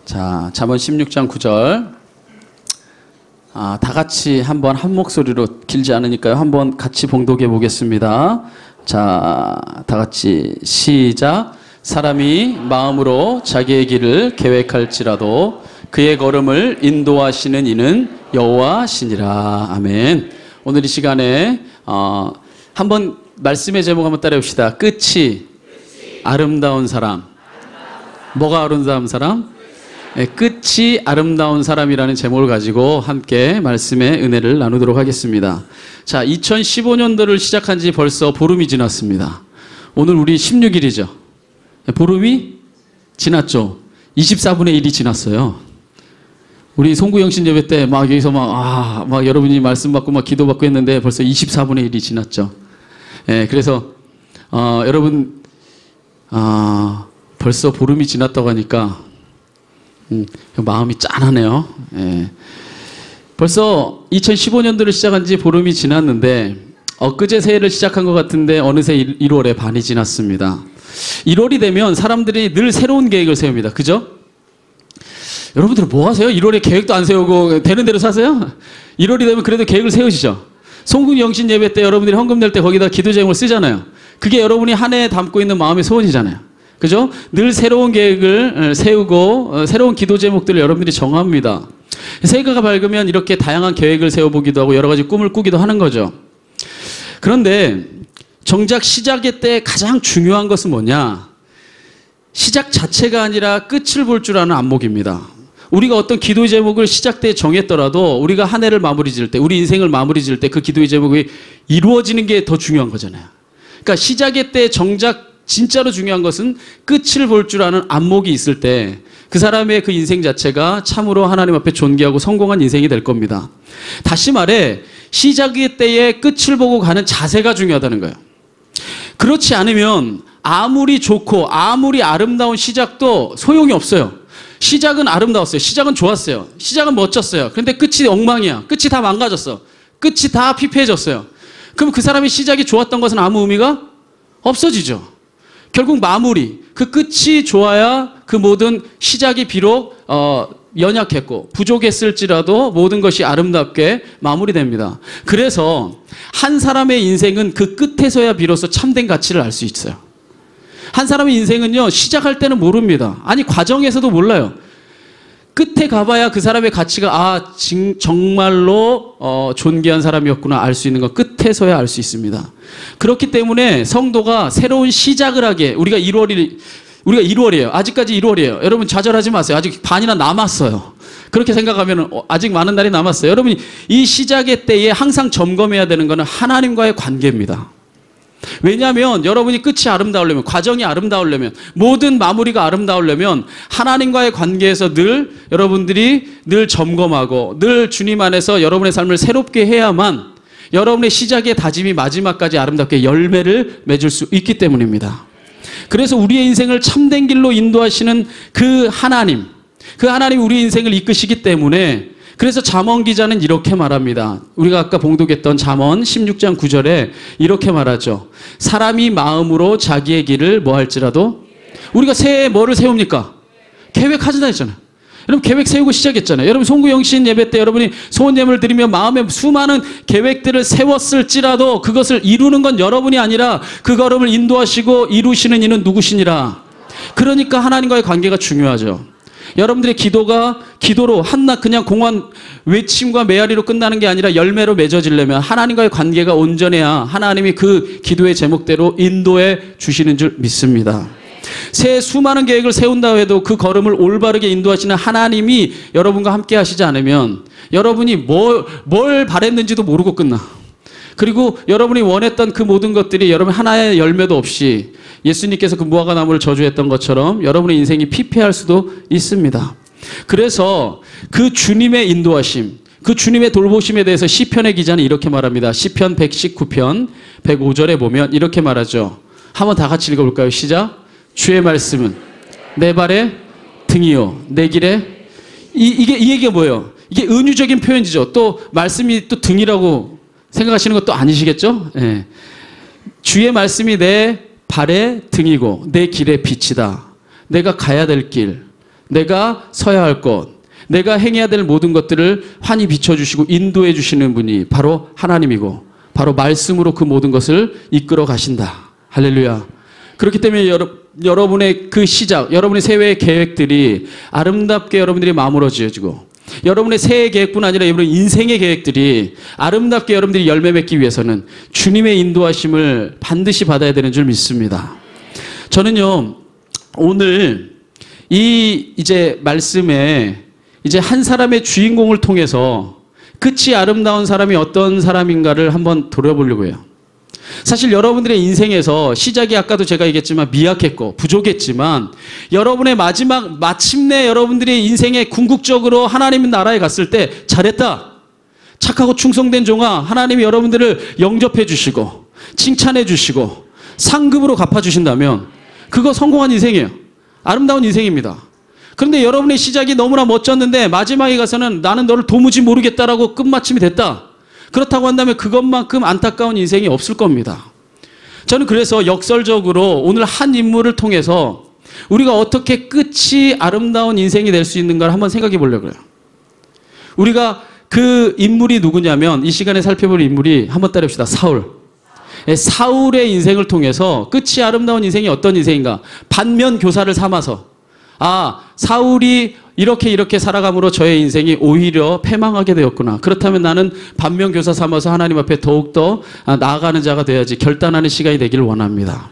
자, 잠언 16장 9절. 다 같이 한번 한 목소리로, 길지 않으니까요. 한번 같이 봉독해 보겠습니다. 자, 다 같이 시작. 사람이 마음으로 자기의 길을 계획할지라도 그의 걸음을 인도하시는 이는 여호와시니라. 아멘. 오늘 이 시간에 한번 말씀의 제목 한번 따라 봅시다. 끝이 아름다운 사람. 뭐가 아름다운 사람? 네, 끝이 아름다운 사람이라는 제목을 가지고 함께 말씀의 은혜를 나누도록 하겠습니다. 자, 2015년도를 시작한 지 벌써 보름이 지났습니다. 오늘 우리 16일이죠. 보름이 지났죠. 24분의 1이 지났어요. 우리 송구영신 예배 때 막 여기서 막 여러분이 말씀 받고 막 기도 받고 했는데 벌써 24분의 1이 지났죠. 예, 그래서 여러분 벌써 보름이 지났다고 하니까 마음이 짠하네요. 예. 벌써 2015년도를 시작한 지 보름이 지났는데 엊그제 새해를 시작한 것 같은데 어느새 1월에 반이 지났습니다. 1월이 되면 사람들이 늘 새로운 계획을 세웁니다. 그죠? 여러분들은 뭐 하세요? 1월에 계획도 안 세우고 되는 대로 사세요? 1월이 되면 그래도 계획을 세우시죠? 송국 영신 예배 때 여러분들이 헌금 낼 때 거기다 기도 제목을 쓰잖아요. 그게 여러분이 한 해에 담고 있는 마음의 소원이잖아요. 그죠? 늘 새로운 계획을 세우고 새로운 기도 제목들을 여러분들이 정합니다. 새해가 밝으면 이렇게 다양한 계획을 세워보기도 하고 여러 가지 꿈을 꾸기도 하는 거죠. 그런데 정작 시작의 때 가장 중요한 것은 뭐냐? 시작 자체가 아니라 끝을 볼 줄 아는 안목입니다. 우리가 어떤 기도 제목을 시작 때 정했더라도 우리가 한 해를 마무리 지을 때, 우리 인생을 마무리 지을 때 그 기도의 제목이 이루어지는 게 더 중요한 거잖아요. 그러니까 시작의 때 정작 진짜로 중요한 것은 끝을 볼 줄 아는 안목이 있을 때 그 사람의 그 인생 자체가 참으로 하나님 앞에 존귀하고 성공한 인생이 될 겁니다. 다시 말해 시작의 때에 끝을 보고 가는 자세가 중요하다는 거예요. 그렇지 않으면 아무리 좋고 아무리 아름다운 시작도 소용이 없어요. 시작은 아름다웠어요. 시작은 좋았어요. 시작은 멋졌어요. 그런데 끝이 엉망이야. 끝이 다 망가졌어. 끝이 다 피폐해졌어요. 그럼 그 사람의 시작이 좋았던 것은 아무 의미가 없어지죠. 결국 마무리, 그 끝이 좋아야 그 모든 시작이 비록 연약했고 부족했을지라도 모든 것이 아름답게 마무리됩니다. 그래서 한 사람의 인생은 그 끝에서야 비로소 참된 가치를 알 수 있어요. 한 사람의 인생은요, 시작할 때는 모릅니다. 아니, 과정에서도 몰라요. 끝에 가봐야 그 사람의 가치가 정말로 존귀한 사람이었구나 알 수 있는 건 끝에서야 알 수 있습니다. 그렇기 때문에 성도가 새로운 시작을 하게, 우리가 1월이에요. 아직까지 1월이에요. 여러분 좌절하지 마세요. 아직 반이나 남았어요. 그렇게 생각하면 아직 많은 날이 남았어요. 여러분이 이 시작의 때에 항상 점검해야 되는 것은 하나님과의 관계입니다. 왜냐하면 여러분이 끝이 아름다우려면, 과정이 아름다우려면, 모든 마무리가 아름다우려면 하나님과의 관계에서 늘 여러분들이 늘 점검하고 늘 주님 안에서 여러분의 삶을 새롭게 해야만 여러분의 시작의 다짐이 마지막까지 아름답게 열매를 맺을 수 있기 때문입니다. 그래서 우리의 인생을 참된 길로 인도하시는 그 하나님이 우리 인생을 이끄시기 때문에, 그래서 잠언 기자는 이렇게 말합니다. 우리가 아까 봉독했던 잠언 16장 9절에 이렇게 말하죠. 사람이 마음으로 자기의 길을 뭐 할지라도, 우리가 새해에 뭐를 세웁니까? 계획하자 했잖아요. 여러분 계획 세우고 시작했잖아요. 여러분 송구영신 예배 때 여러분이 소원 예물을 드리며 마음에 수많은 계획들을 세웠을지라도 그것을 이루는 건 여러분이 아니라 그 걸음을 인도하시고 이루시는 이는 누구시니라. 그러니까 하나님과의 관계가 중요하죠. 여러분들의 기도로 한낱 그냥 공허한 외침과 메아리로 끝나는 게 아니라 열매로 맺어지려면 하나님과의 관계가 온전해야 하나님이 그 기도의 제목대로 인도해 주시는 줄 믿습니다. 새해 수많은 계획을 세운다 해도 그 걸음을 올바르게 인도하시는 하나님이 여러분과 함께 하시지 않으면 여러분이 뭘 바랬는지도 모르고 끝나. 그리고 여러분이 원했던 그 모든 것들이 여러분 하나의 열매도 없이 예수님께서 그 무화과 나무를 저주했던 것처럼 여러분의 인생이 피폐할 수도 있습니다. 그래서 그 주님의 인도하심, 그 주님의 돌보심에 대해서 시편의 기자는 이렇게 말합니다. 시편 119편 105절에 보면 이렇게 말하죠. 한번 다 같이 읽어볼까요? 시작. 주의 말씀은 내 발의 등이요 내 길에, 이 얘기가 뭐예요? 이게 은유적인 표현이죠. 또 말씀이 또 등이라고 생각하시는 것도 아니시겠죠? 예. 주의 말씀이 내 발의 등이고 내 길의 빛이다. 내가 가야 될 길, 내가 서야 할 곳, 내가 행해야 될 모든 것들을 환히 비춰주시고 인도해 주시는 분이 바로 하나님이고 바로 말씀으로 그 모든 것을 이끌어 가신다. 할렐루야. 그렇기 때문에 여러분의 그 시작, 여러분의 새해 계획들이 아름답게 여러분들이 마무러 지어지고 여러분의 새해 계획뿐 아니라 여러분의 인생의 계획들이 아름답게 여러분들이 열매 맺기 위해서는 주님의 인도하심을 반드시 받아야 되는 줄 믿습니다. 저는요, 오늘 이제 말씀에 이제 한 사람의 주인공을 통해서 끝이 아름다운 사람이 어떤 사람인가를 한번 돌아보려고 해요. 사실 여러분들의 인생에서 시작이 아까도 제가 얘기했지만 미약했고 부족했지만 여러분의 마침내 여러분들의 인생에 궁극적으로 하나님 나라에 갔을 때 잘했다, 착하고 충성된 종아, 하나님이 여러분들을 영접해 주시고 칭찬해 주시고 상급으로 갚아주신다면 그거 성공한 인생이에요. 아름다운 인생입니다. 그런데 여러분의 시작이 너무나 멋졌는데 마지막에 가서는 나는 너를 도무지 모르겠다라고 끝마침이 됐다. 그렇다고 한다면 그것만큼 안타까운 인생이 없을 겁니다. 저는 그래서 역설적으로 오늘 한 인물을 통해서 우리가 어떻게 끝이 아름다운 인생이 될 수 있는가를 한번 생각해 보려고 해요. 우리가 그 인물이 누구냐면 이 시간에 살펴볼 인물이 한번 따라합시다. 사울. 사울의 인생을 통해서 끝이 아름다운 인생이 어떤 인생인가? 반면 교사를 삼아서 사울이 이렇게 살아감으로 저의 인생이 오히려 패망하게 되었구나. 그렇다면 나는 반면교사 삼아서 하나님 앞에 더욱더 나아가는 자가 돼야지 결단하는 시간이 되기를 원합니다.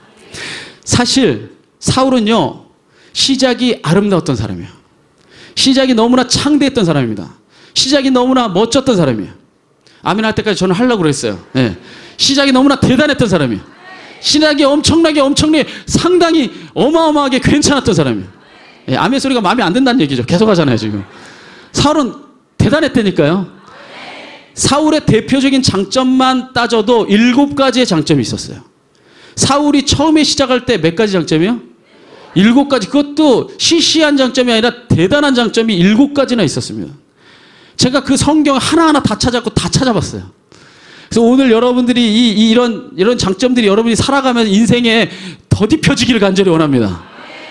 사실 사울은요, 시작이 아름다웠던 사람이에요. 시작이 너무나 창대했던 사람입니다. 시작이 너무나 멋졌던 사람이에요. 아멘 할 때까지 저는 하려고 그랬어요. 네. 시작이 너무나 대단했던 사람이에요. 시작이 엄청나게 상당히 어마어마하게 괜찮았던 사람이에요. 예, 아멘 소리가 마음에 안 든다는 얘기죠. 계속 하잖아요, 지금. 사울은 대단했다니까요. 사울의 대표적인 장점만 따져도 7가지의 장점이 있었어요. 사울이 처음에 시작할 때 몇 가지 장점이요? 7가지. 그것도 시시한 장점이 아니라 대단한 장점이 7가지나 있었습니다. 제가 그 성경 하나하나 다 찾아봤어요. 그래서 오늘 여러분들이 이런 장점들이 여러분이 살아가면서 인생에 더딥혀지기를 간절히 원합니다.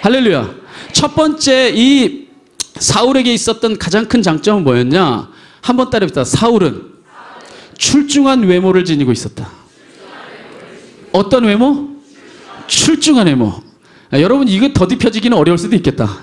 할렐루야. 첫 번째, 이 사울에게 있었던 가장 큰 장점은 뭐였냐? 한번 따라해봅시다. 사울은 출중한 외모를 지니고 있었다. 어떤 외모? 출중한 외모. 여러분 이거 더딥혀지기는 어려울 수도 있겠다.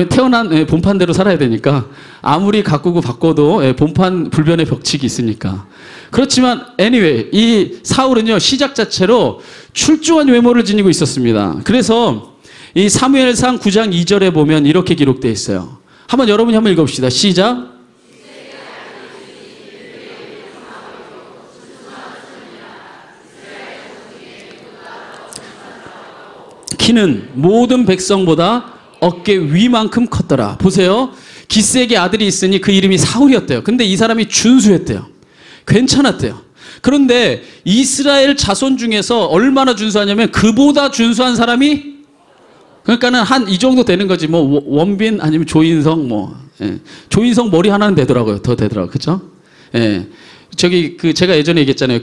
태어난 본판대로 살아야 되니까 아무리 가꾸고 바꿔도 본판 불변의 벽칙이 있으니까. 그렇지만 anyway 이 사울은요, 시작 자체로 출중한 외모를 지니고 있었습니다. 그래서 이 사무엘상 9장 2절에 보면 이렇게 기록되어 있어요. 여러분이 한번 읽어봅시다. 시작. 키는 모든 백성보다 어깨 위만큼 컸더라. 보세요. 기스에게 아들이 있으니 그 이름이 사울이었대요. 근데 이 사람이 준수했대요. 괜찮았대요. 그런데 이스라엘 자손 중에서 얼마나 준수하냐면 그보다 준수한 사람이, 그러니까는 한 이 정도 되는 거지. 뭐 원빈 아니면 조인성 조인성 머리 하나는 되더라고요. 더 되더라고요. 그죠? 제가 예전에 얘기했잖아요.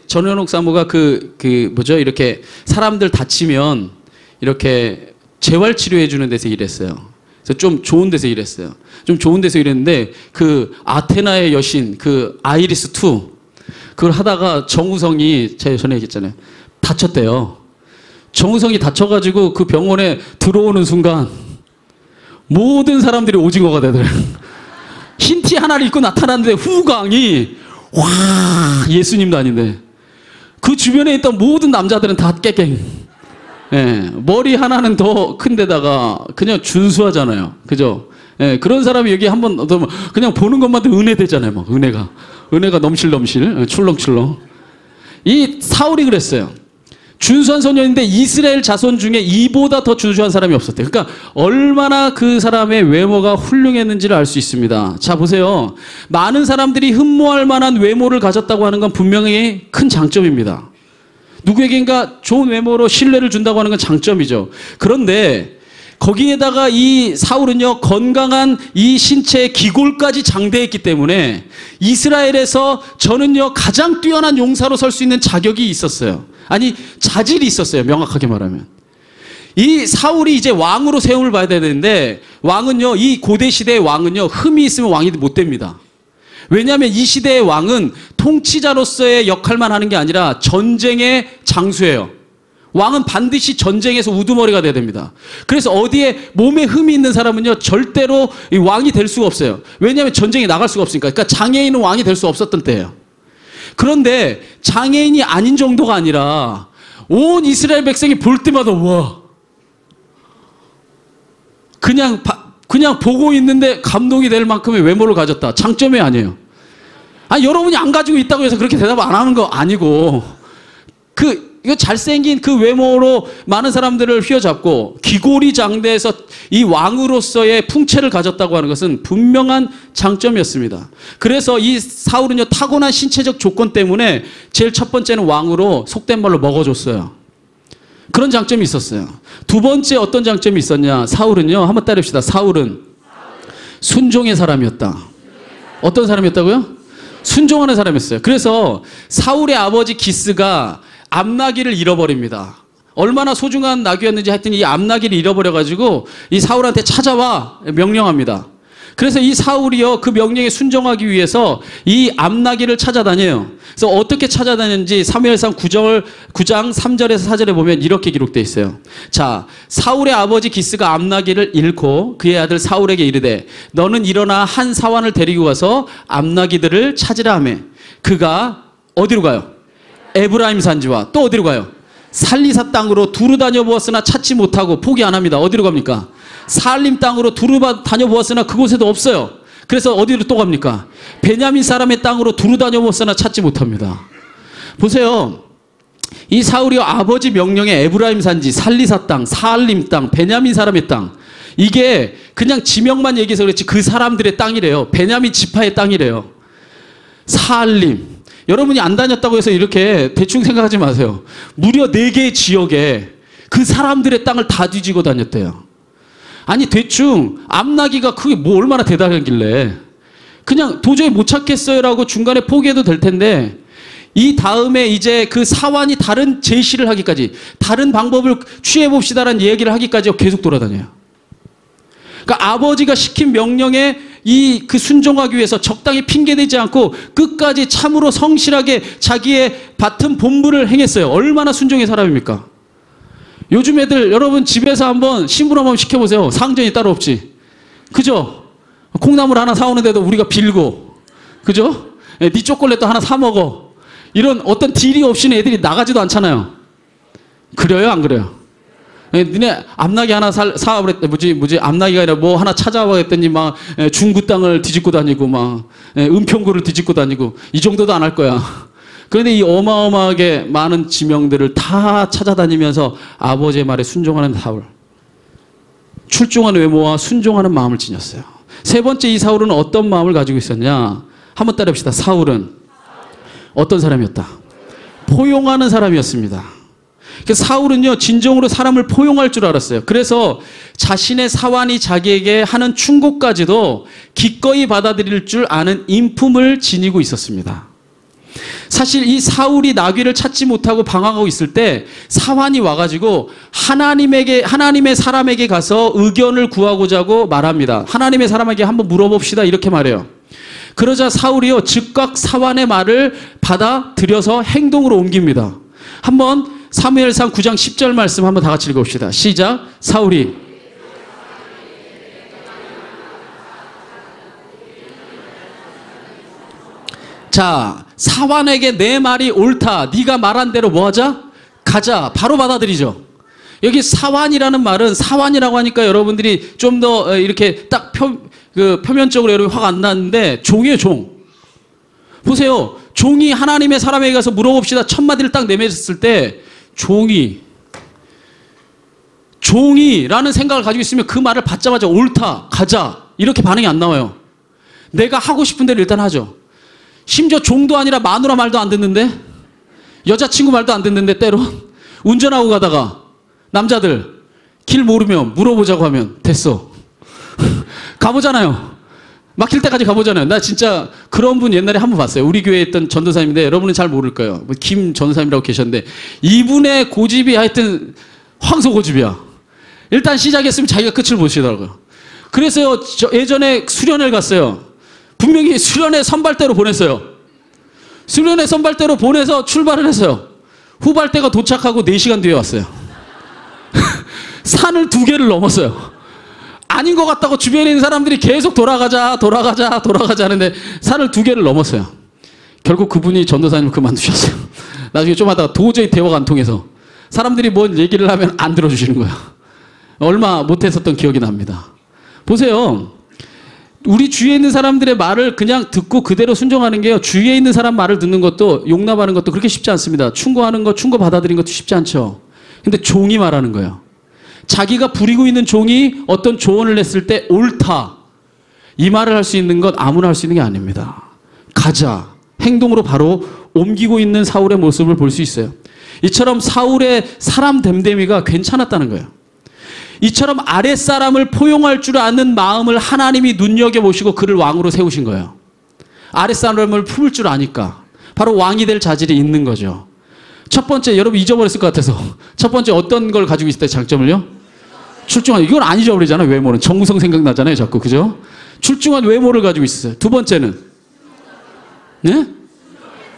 전현옥 사모가 뭐죠? 이렇게 사람들 다치면 이렇게 재활치료해 주는 데서 일했어요. 그래서 좀 좋은 데서 일했어요. 좀 좋은 데서 일했는데 그 아테나의 여신 그 아이리스 2 그걸 하다가 정우성이 제가 전에 얘기했잖아요. 다쳤대요. 정우성이 다쳐가지고 그 병원에 들어오는 순간 모든 사람들이 오징어가 되더래요. 흰 티 하나를 입고 나타났는데 후광이 와, 예수님도 아닌데 그 주변에 있던 모든 남자들은 다 깨갱. 머리 하나는 더 큰데다가 그냥 준수하잖아요. 그죠? 그런 사람이 여기 한번 그냥 보는 것만도 은혜 되잖아요. 막 은혜가 넘실 출렁출렁. 이 사울이 그랬어요. 준수한 소년인데 이스라엘 자손 중에 이보다 더 준수한 사람이 없었대요. 그러니까 얼마나 그 사람의 외모가 훌륭했는지를 알 수 있습니다. 자, 보세요. 많은 사람들이 흠모할 만한 외모를 가졌다고 하는 건 분명히 큰 장점입니다. 누구에겐가 좋은 외모로 신뢰를 준다고 하는 건 장점이죠. 그런데 거기에다가 이 사울은요, 건강한 이 신체의 기골까지 장대했기 때문에 이스라엘에서 저는요, 가장 뛰어난 용사로 설 수 있는 자격이 있었어요. 아니, 자질이 있었어요. 명확하게 말하면. 이 사울이 이제 왕으로 세움을 받아야 되는데, 왕은요, 이 고대 시대의 왕은요, 흠이 있으면 왕이 못 됩니다. 왜냐하면 이 시대의 왕은 통치자로서의 역할만 하는 게 아니라 전쟁의 장수예요. 왕은 반드시 전쟁에서 우두머리가 돼야 됩니다. 그래서 어디에 몸에 흠이 있는 사람은요, 절대로 이 왕이 될 수가 없어요. 왜냐하면 전쟁에 나갈 수가 없으니까. 그러니까 장애인은 왕이 될 수 없었던 때예요. 그런데 장애인이 아닌 정도가 아니라 온 이스라엘 백성이 볼 때마다 와, 그냥 보고 있는데 감동이 될 만큼의 외모를 가졌다. 장점이 아니에요. 아니, 여러분이 안 가지고 있다고 해서 그렇게 대답 안 하는 거 아니고, 이거 잘생긴 그 외모로 많은 사람들을 휘어잡고 기골이 장대해서 이 왕으로서의 풍채를 가졌다고 하는 것은 분명한 장점이었습니다. 그래서 이 사울은요, 타고난 신체적 조건 때문에 제일 첫 번째는 왕으로 속된 말로 먹어줬어요. 그런 장점이 있었어요. 두 번째 어떤 장점이 있었냐? 사울은요, 한번 따라합시다. 사울은 순종의 사람이었다. 어떤 사람이었다고요? 순종하는 사람이었어요. 그래서 사울의 아버지 기스가 암나귀를 잃어버립니다. 얼마나 소중한 나귀였는지 하여튼 이 암나귀를 잃어버려가지고 이 사울한테 찾아와 명령합니다. 그래서 이 사울이요, 그 명령에 순종하기 위해서 이 암나귀를 찾아다녀요. 그래서 어떻게 찾아다녔는지 사무엘상 9장 3절에서 4절에 보면 이렇게 기록되어 있어요. 자, 사울의 아버지 기스가 암나귀를 잃고 그의 아들 사울에게 이르되 너는 일어나 한 사환을 데리고 가서 암나귀들을 찾으라 하매 그가 어디로 가요? 에브라임 산지와 또 어디로 가요? 살리사 땅으로 두루 다녀보았으나 찾지 못하고 포기 안 합니다. 어디로 갑니까? 살림 땅으로 두루 다녀보았으나 그곳에도 없어요. 그래서 어디로 또 갑니까? 베냐민 사람의 땅으로 두루 다녀보았으나 찾지 못합니다. 보세요. 이 사울이 아버지 명령에 에브라임 산지, 살리사 땅, 살림 땅, 베냐민 사람의 땅, 이게 그냥 지명만 얘기해서 그렇지 그 사람들의 땅이래요. 베냐민 지파의 땅이래요. 살림. 여러분이 안 다녔다고 해서 이렇게 대충 생각하지 마세요. 무려 4개의 지역에 그 사람들의 땅을 다 뒤지고 다녔대요. 아니, 대충 암나귀가 그게 뭐 얼마나 대단하길래 그냥 도저히 못 찾겠어요라고 중간에 포기해도 될 텐데, 이 다음에 이제 그 사환이 다른 제시를 하기까지, 다른 방법을 취해봅시다라는 얘기를 하기까지 계속 돌아다녀요. 그러니까 아버지가 시킨 명령에 그 순종하기 위해서 적당히 핑계대지 않고 끝까지 참으로 성실하게 자기의 맡은 본분을 행했어요. 얼마나 순종의 사람입니까? 요즘 애들 여러분 집에서 한번 심부름 한번 시켜보세요. 상전이 따로 없지. 그죠? 콩나물 하나 사오는데도 우리가 빌고, 그죠? 네 초콜릿도 하나 사 먹어. 이런 어떤 딜이 없이는 애들이 나가지도 않잖아요. 그래요, 안 그래요? 니네 암나귀 하나 사와 그랬더니 뭐지 암나귀가 아니라 뭐 하나 찾아와 했더니 막 중구 땅을 뒤집고 다니고 막 은평구를 뒤집고 다니고, 이 정도도 안 할 거야. 그런데 이 어마어마하게 많은 지명들을 다 찾아다니면서 아버지의 말에 순종하는 사울. 출중한 외모와 순종하는 마음을 지녔어요. 세 번째, 이 사울은 어떤 마음을 가지고 있었냐? 한번 따라합시다. 사울은 어떤 사람이었다? 포용하는 사람이었습니다. 사울은요, 진정으로 사람을 포용할 줄 알았어요. 그래서 자신의 사환이 자기에게 하는 충고까지도 기꺼이 받아들일 줄 아는 인품을 지니고 있었습니다. 사실 이 사울이 나귀를 찾지 못하고 방황하고 있을 때 사환이 와가지고 하나님의 사람에게 가서 의견을 구하고자 하고 말합니다. 하나님의 사람에게 한번 물어봅시다, 이렇게 말해요. 그러자 사울이요, 즉각 사환의 말을 받아들여서 행동으로 옮깁니다. 한번 사무엘상 9장 10절 말씀 한번 다 같이 읽어봅시다. 시작. 사울이 자, 사환에게 내 말이 옳다. 네가 말한 대로 뭐 하자? 가자. 바로 받아들이죠. 여기 사환이라는 말은, 사환이라고 하니까 여러분들이 좀 더 이렇게 딱 표면적으로 여러분 화가 안 나는데, 종이에요, 종. 보세요. 종이 하나님의 사람에게 가서 물어봅시다. 첫 마디를 딱 내뱉었을 때 종이라는 생각을 가지고 있으면 그 말을 받자마자 옳다, 가자, 이렇게 반응이 안 나와요. 내가 하고 싶은 대로 일단 하죠. 심지어 종도 아니라 마누라 말도 안 듣는데, 여자친구 말도 안 듣는데, 때론 운전하고 가다가 남자들 길 모르면 물어보자고 하면 됐어. 가보잖아요. 막힐 때까지 가보잖아요. 나 진짜 그런 분 옛날에 한 번 봤어요. 우리 교회에 있던 전도사님인데 여러분은 잘 모를 거예요. 김 전도사님이라고 계셨는데, 이분의 고집이 하여튼 황소 고집이야. 일단 시작했으면 자기가 끝을 보시더라고요. 그래서 예전에 수련회를 갔어요. 분명히 수련회 선발대로 보냈어요. 수련회 선발대로 보내서 출발을 했어요. 후발대가 도착하고 4시간 뒤에 왔어요. 산을 2개를 넘었어요. 아닌 것 같다고 주변에 있는 사람들이 계속 돌아가자 하는데 산을 2개를 넘었어요. 결국 그분이 전도사님을 그만두셨어요. 나중에 좀 하다가 도저히 대화가 안 통해서 사람들이 뭔 얘기를 하면 안 들어주시는 거예요. 얼마 못했었던 기억이 납니다. 보세요. 우리 주위에 있는 사람들의 말을 그냥 듣고 그대로 순종하는 게요. 주위에 있는 사람 말을 듣는 것도 용납하는 것도 그렇게 쉽지 않습니다. 충고하는 것, 충고 받아들이는 것도 쉽지 않죠. 근데 종이 말하는 거예요. 자기가 부리고 있는 종이 어떤 조언을 냈을 때 옳다. 이 말을 할 수 있는 건 아무나 할 수 있는 게 아닙니다. 가자. 행동으로 바로 옮기고 있는 사울의 모습을 볼 수 있어요. 이처럼 사울의 사람 됨됨이가 괜찮았다는 거예요. 이처럼 아랫사람을 포용할 줄 아는 마음을 하나님이 눈여겨보시고 그를 왕으로 세우신 거예요. 아랫사람을 품을 줄 아니까 바로 왕이 될 자질이 있는 거죠. 첫 번째, 여러분 잊어버렸을 것 같아서 첫 번째 어떤 걸 가지고 있을 때 장점을요? 출중한, 이건 안 잊어버리잖아요. 외모는 정우성 생각나잖아요 자꾸. 그죠? 출중한 외모를 가지고 있어요. 두 번째는 네?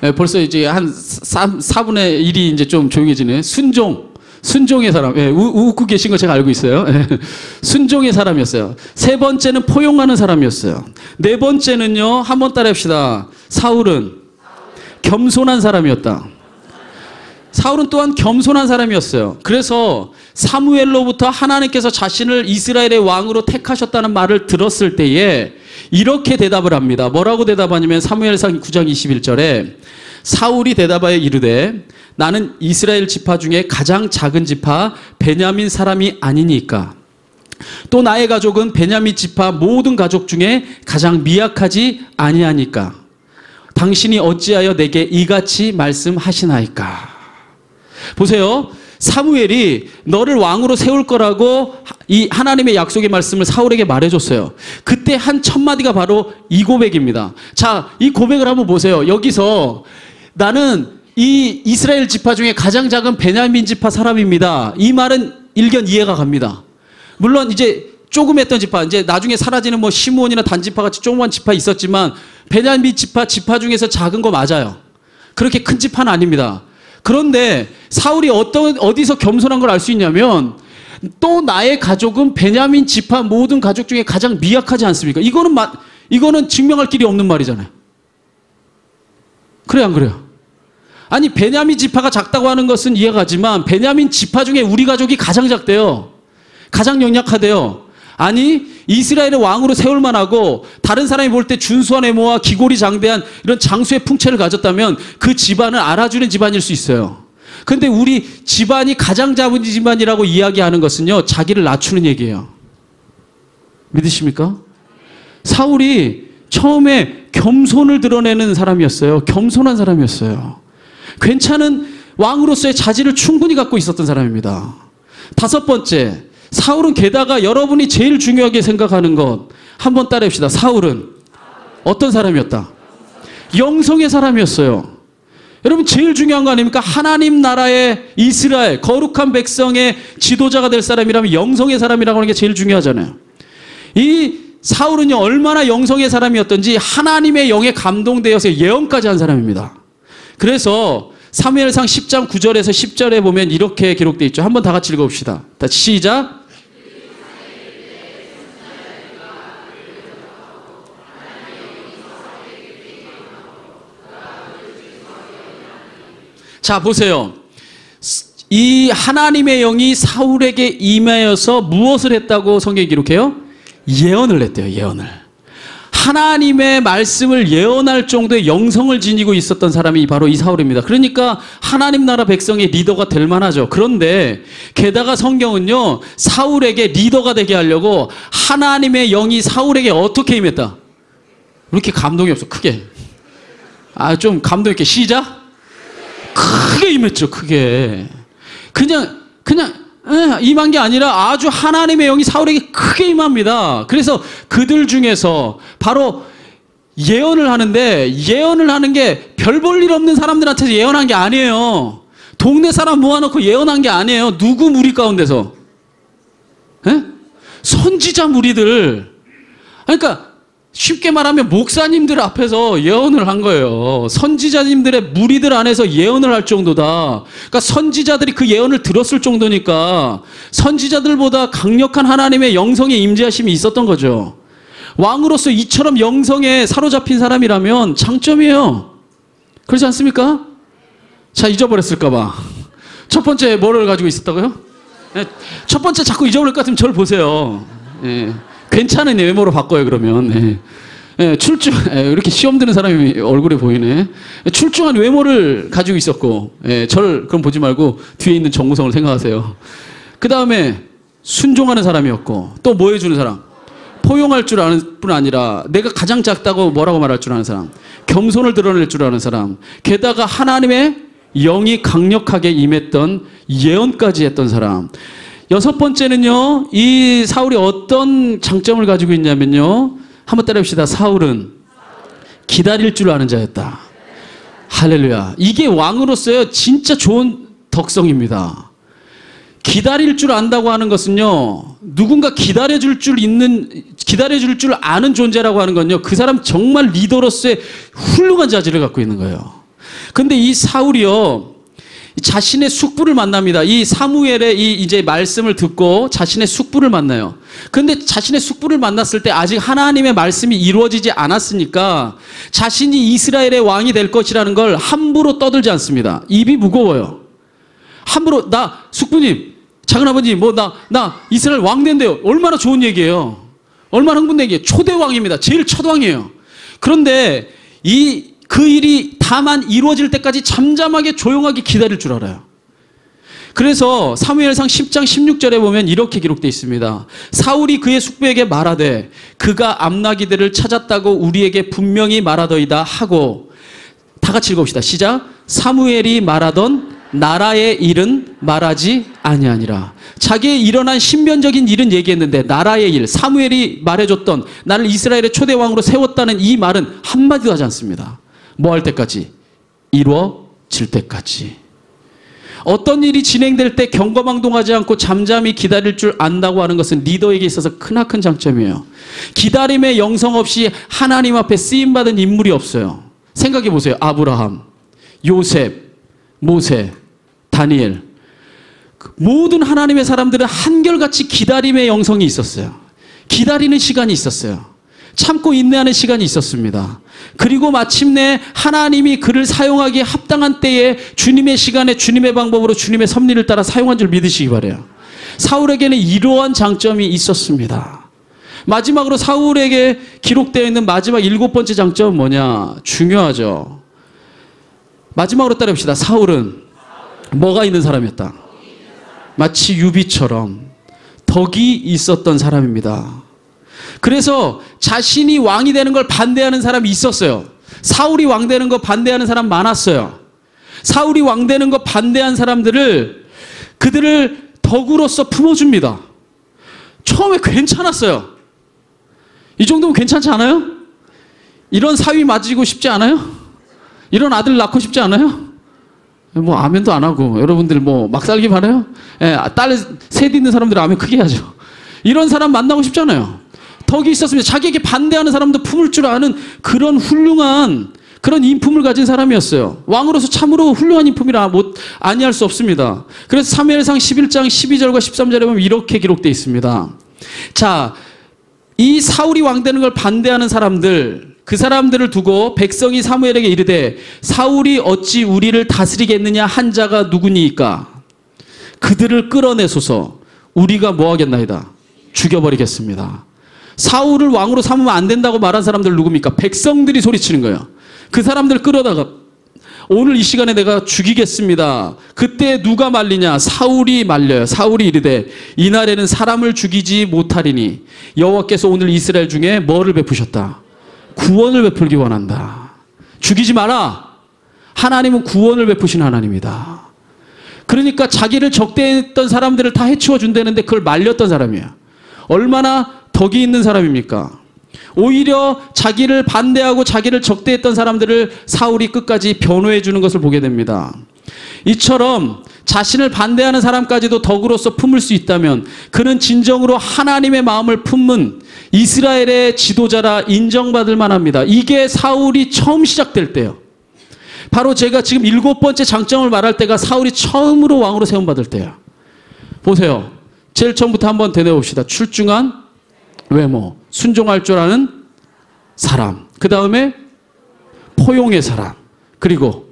네, 벌써 이제 한 4분의 1이 이제 좀 조용해지네. 순종의 사람. 예, 웃고 계신 거 제가 알고 있어요. 예, 순종의 사람이었어요. 세 번째는 포용하는 사람이었어요. 네 번째는요, 한번 따라 합시다. 사울은 겸손한 사람이었다. 사울은 또한 겸손한 사람이었어요. 그래서 사무엘로부터 하나님께서 자신을 이스라엘의 왕으로 택하셨다는 말을 들었을 때에 이렇게 대답을 합니다. 뭐라고 대답하냐면 사무엘상 9장 21절에 사울이 대답하여 이르되 나는 이스라엘 지파 중에 가장 작은 지파 베냐민 사람이 아니니까 또 나의 가족은 베냐민 지파 모든 가족 중에 가장 미약하지 아니하니까 당신이 어찌하여 내게 이같이 말씀하시나이까. 보세요. 사무엘이 너를 왕으로 세울 거라고 이 하나님의 약속의 말씀을 사울에게 말해줬어요. 그때 한 첫 마디가 바로 이 고백입니다. 자, 이 고백을 한번 보세요. 여기서 나는 이 이스라엘 지파 중에 가장 작은 베냐민 지파 사람입니다. 이 말은 일견 이해가 갑니다. 물론 이제 조금 했던 지파, 이제 나중에 사라지는 뭐 시므온이나 단 지파 같이 조그만 지파 있었지만 베냐민 지파 중에서 작은 거 맞아요. 그렇게 큰 지파는 아닙니다. 그런데 사울이 어디서 겸손한 걸 알 수 있냐면 또 나의 가족은 베냐민 지파 모든 가족 중에 가장 미약하지 않습니까? 이거는 증명할 길이 없는 말이잖아요. 그래요, 안 그래요? 아니, 베냐민 지파가 작다고 하는 것은 이해가 가지만 베냐민 지파 중에 우리 가족이 가장 작대요. 가장 연약하대요. 아니, 이스라엘의 왕으로 세울 만하고 다른 사람이 볼 때 준수한 외모와 기골이 장대한 이런 장수의 풍채를 가졌다면 그 집안을 알아주는 집안일 수 있어요. 그런데 우리 집안이 가장 작은 집안이라고 이야기하는 것은요, 자기를 낮추는 얘기예요. 믿으십니까? 사울이 처음에 겸손을 드러내는 사람이었어요. 겸손한 사람이었어요. 괜찮은 왕으로서의 자질을 충분히 갖고 있었던 사람입니다. 다섯 번째, 사울은 게다가 여러분이 제일 중요하게 생각하는 것 한번 따라합시다. 사울은 어떤 사람이었다? 영성의 사람이었어요. 여러분 제일 중요한 거 아닙니까? 하나님 나라의 이스라엘 거룩한 백성의 지도자가 될 사람이라면 영성의 사람이라고 하는 게 제일 중요하잖아요. 이 사울은요 얼마나 영성의 사람이었던지 하나님의 영에 감동되어서 예언까지 한 사람입니다. 그래서 사무엘상 10장 9절에서 10절에 보면 이렇게 기록되어 있죠. 한번 다 같이 읽어봅시다. 시작. 자, 보세요. 이 하나님의 영이 사울에게 임하여서 무엇을 했다고 성경이 기록해요? 예언을 했대요. 예언을. 하나님의 말씀을 예언할 정도의 영성을 지니고 있었던 사람이 바로 이 사울입니다. 그러니까 하나님 나라 백성의 리더가 될 만하죠. 그런데 게다가 성경은요 사울에게 리더가 되게 하려고 하나님의 영이 사울에게 어떻게 임했다? 이렇게 감동이 없어. 크게. 좀 감동 있게 시작. 크게 임했죠. 크게. 그냥 임한 게 아니라 아주 하나님의 영이 사울에게 크게 임합니다. 그래서 그들 중에서 바로 예언을 하는데 예언을 하는 게 별 볼 일 없는 사람들한테 예언한 게 아니에요. 동네 사람 모아놓고 예언한 게 아니에요. 누구 무리 가운데서? 선지자 무리들, 그러니까 쉽게 말하면 목사님들 앞에서 예언을 한 거예요. 선지자님들의 무리들 안에서 예언을 할 정도다. 그러니까 선지자들이 그 예언을 들었을 정도니까 선지자들보다 강력한 하나님의 영성의 임재하심이 있었던 거죠. 왕으로서 이처럼 영성에 사로잡힌 사람이라면 장점이에요. 그렇지 않습니까? 자, 잊어버렸을까 봐. 첫 번째 뭐를 가지고 있었다고요? 첫 번째 자꾸 잊어버릴 것 같으면 저를 보세요. 예. 괜찮은 외모로 바꿔요, 그러면. 예. 예, 이렇게 시험 드는 사람이 얼굴에 보이네. 출중한 외모를 가지고 있었고, 예, 저를 그럼 보지 말고 뒤에 있는 정우성을 생각하세요. 그 다음에 순종하는 사람이었고, 또 뭐 해주는 사람? 포용할 줄 아는 뿐 아니라 내가 가장 작다고 뭐라고 말할 줄 아는 사람, 겸손을 드러낼 줄 아는 사람, 게다가 하나님의 영이 강력하게 임했던 예언까지 했던 사람. 여섯 번째는요, 이 사울이 어떤 장점을 가지고 있냐면요, 한번 따라해봅시다. 사울은 기다릴 줄 아는 자였다. 할렐루야. 이게 왕으로서요 진짜 좋은 덕성입니다. 기다릴 줄 안다고 하는 것은요, 누군가 기다려줄 줄 아는 존재라고 하는 건요, 그 사람 정말 리더로서의 훌륭한 자질을 갖고 있는 거예요. 근데 이 사울이요, 자신의 숙부를 만납니다. 이 사무엘의 이제 말씀을 듣고 자신의 숙부를 만나요. 근데 자신의 숙부를 만났을 때 아직 하나님의 말씀이 이루어지지 않았으니까 자신이 이스라엘의 왕이 될 것이라는 걸 함부로 떠들지 않습니다. 입이 무거워요. 함부로, 나 숙부님, 작은아버님, 나 이스라엘 왕 된대요. 얼마나 좋은 얘기예요. 얼마나 흥분된 얘기예요. 초대왕입니다. 제일 첫 왕이에요. 그런데 그 일이 다만 이루어질 때까지 잠잠하게 조용하게 기다릴 줄 알아요. 그래서 사무엘상 10장 16절에 보면 이렇게 기록되어 있습니다. 사울이 그의 숙부에게 말하되 그가 암나기들을 찾았다고 우리에게 분명히 말하더이다 하고, 다 같이 읽어봅시다. 시작. 사무엘이 말하던 나라의 일은 말하지 아니하니라. 자기의 일어난 신변적인 일은 얘기했는데 나라의 일, 사무엘이 말해줬던 나를 이스라엘의 초대왕으로 세웠다는 이 말은 한마디도 하지 않습니다. 뭐 할 때까지? 이루어질 때까지. 어떤 일이 진행될 때 경거망동하지 않고 잠잠히 기다릴 줄 안다고 하는 것은 리더에게 있어서 크나큰 장점이에요. 기다림의 영성 없이 하나님 앞에 쓰임받은 인물이 없어요. 생각해 보세요. 아브라함, 요셉, 모세, 다니엘, 모든 하나님의 사람들은 한결같이 기다림의 영성이 있었어요. 기다리는 시간이 있었어요. 참고 인내하는 시간이 있었습니다. 그리고 마침내 하나님이 그를 사용하기에 합당한 때에 주님의 시간에 주님의 방법으로 주님의 섭리를 따라 사용한 줄 믿으시기 바라요. 사울에게는 이러한 장점이 있었습니다. 마지막으로 사울에게 기록되어 있는 마지막 7번째 장점은 뭐냐? 중요하죠. 마지막으로 따라합시다. 사울은 뭐가 있는 사람이었다? 마치 유비처럼 덕이 있었던 사람입니다. 그래서 자신이 왕이 되는 걸 반대하는 사람이 있었어요. 사울이 왕 되는 거 반대하는 사람 많았어요. 사울이 왕 되는 거 반대한 사람들을 그들을 덕으로서 품어줍니다. 처음에 괜찮았어요. 이 정도면 괜찮지 않아요? 이런 사위 맞이고 싶지 않아요? 이런 아들 낳고 싶지 않아요? 뭐 아멘도 안 하고 여러분들 뭐 막 살기 바라요? 예, 딸 셋 있는 사람들 아멘 크게 하죠. 이런 사람 만나고 싶잖아요. 덕이 있었습니다. 자기에게 반대하는 사람도 품을 줄 아는 그런 훌륭한 그런 인품을 가진 사람이었어요. 왕으로서 참으로 훌륭한 인품이라 아니할 수 없습니다. 그래서 사무엘상 11장 12절과 13절에 보면 이렇게 기록되어 있습니다. 자, 이 사울이 왕 되는 걸 반대하는 사람들, 그 사람들을 두고 백성이 사무엘에게 이르되 사울이 어찌 우리를 다스리겠느냐 한 자가 누구니이까? 그들을 끌어내소서. 우리가 뭐 하겠나이다? 죽여버리겠습니다. 사울을 왕으로 삼으면 안 된다고 말한 사람들 누굽니까? 백성들이 소리치는 거예요. 그 사람들 끌어다가 오늘 이 시간에 내가 죽이겠습니다. 그때 누가 말리냐? 사울이 말려요. 사울이 이르되 이날에는 사람을 죽이지 못하리니 여호와께서 오늘 이스라엘 중에 뭐를 베푸셨다? 구원을 베풀기 원한다. 죽이지 마라. 하나님은 구원을 베푸신 하나님이다. 그러니까 자기를 적대했던 사람들을 다 해치워 준다는데 그걸 말렸던 사람이에요. 얼마나 덕이 있는 사람입니까? 오히려 자기를 반대하고 자기를 적대했던 사람들을 사울이 끝까지 변호해 주는 것을 보게 됩니다. 이처럼 자신을 반대하는 사람까지도 덕으로서 품을 수 있다면 그는 진정으로 하나님의 마음을 품은 이스라엘의 지도자라 인정받을 만합니다. 이게 사울이 처음 시작될 때요. 바로 제가 지금 7번째 장점을 말할 때가 사울이 처음으로 왕으로 세움받을 때예요. 보세요. 제일 처음부터 한번 되뇌봅시다. 출중한 외모, 순종할 줄 아는 사람, 그 다음에 포용의 사람, 그리고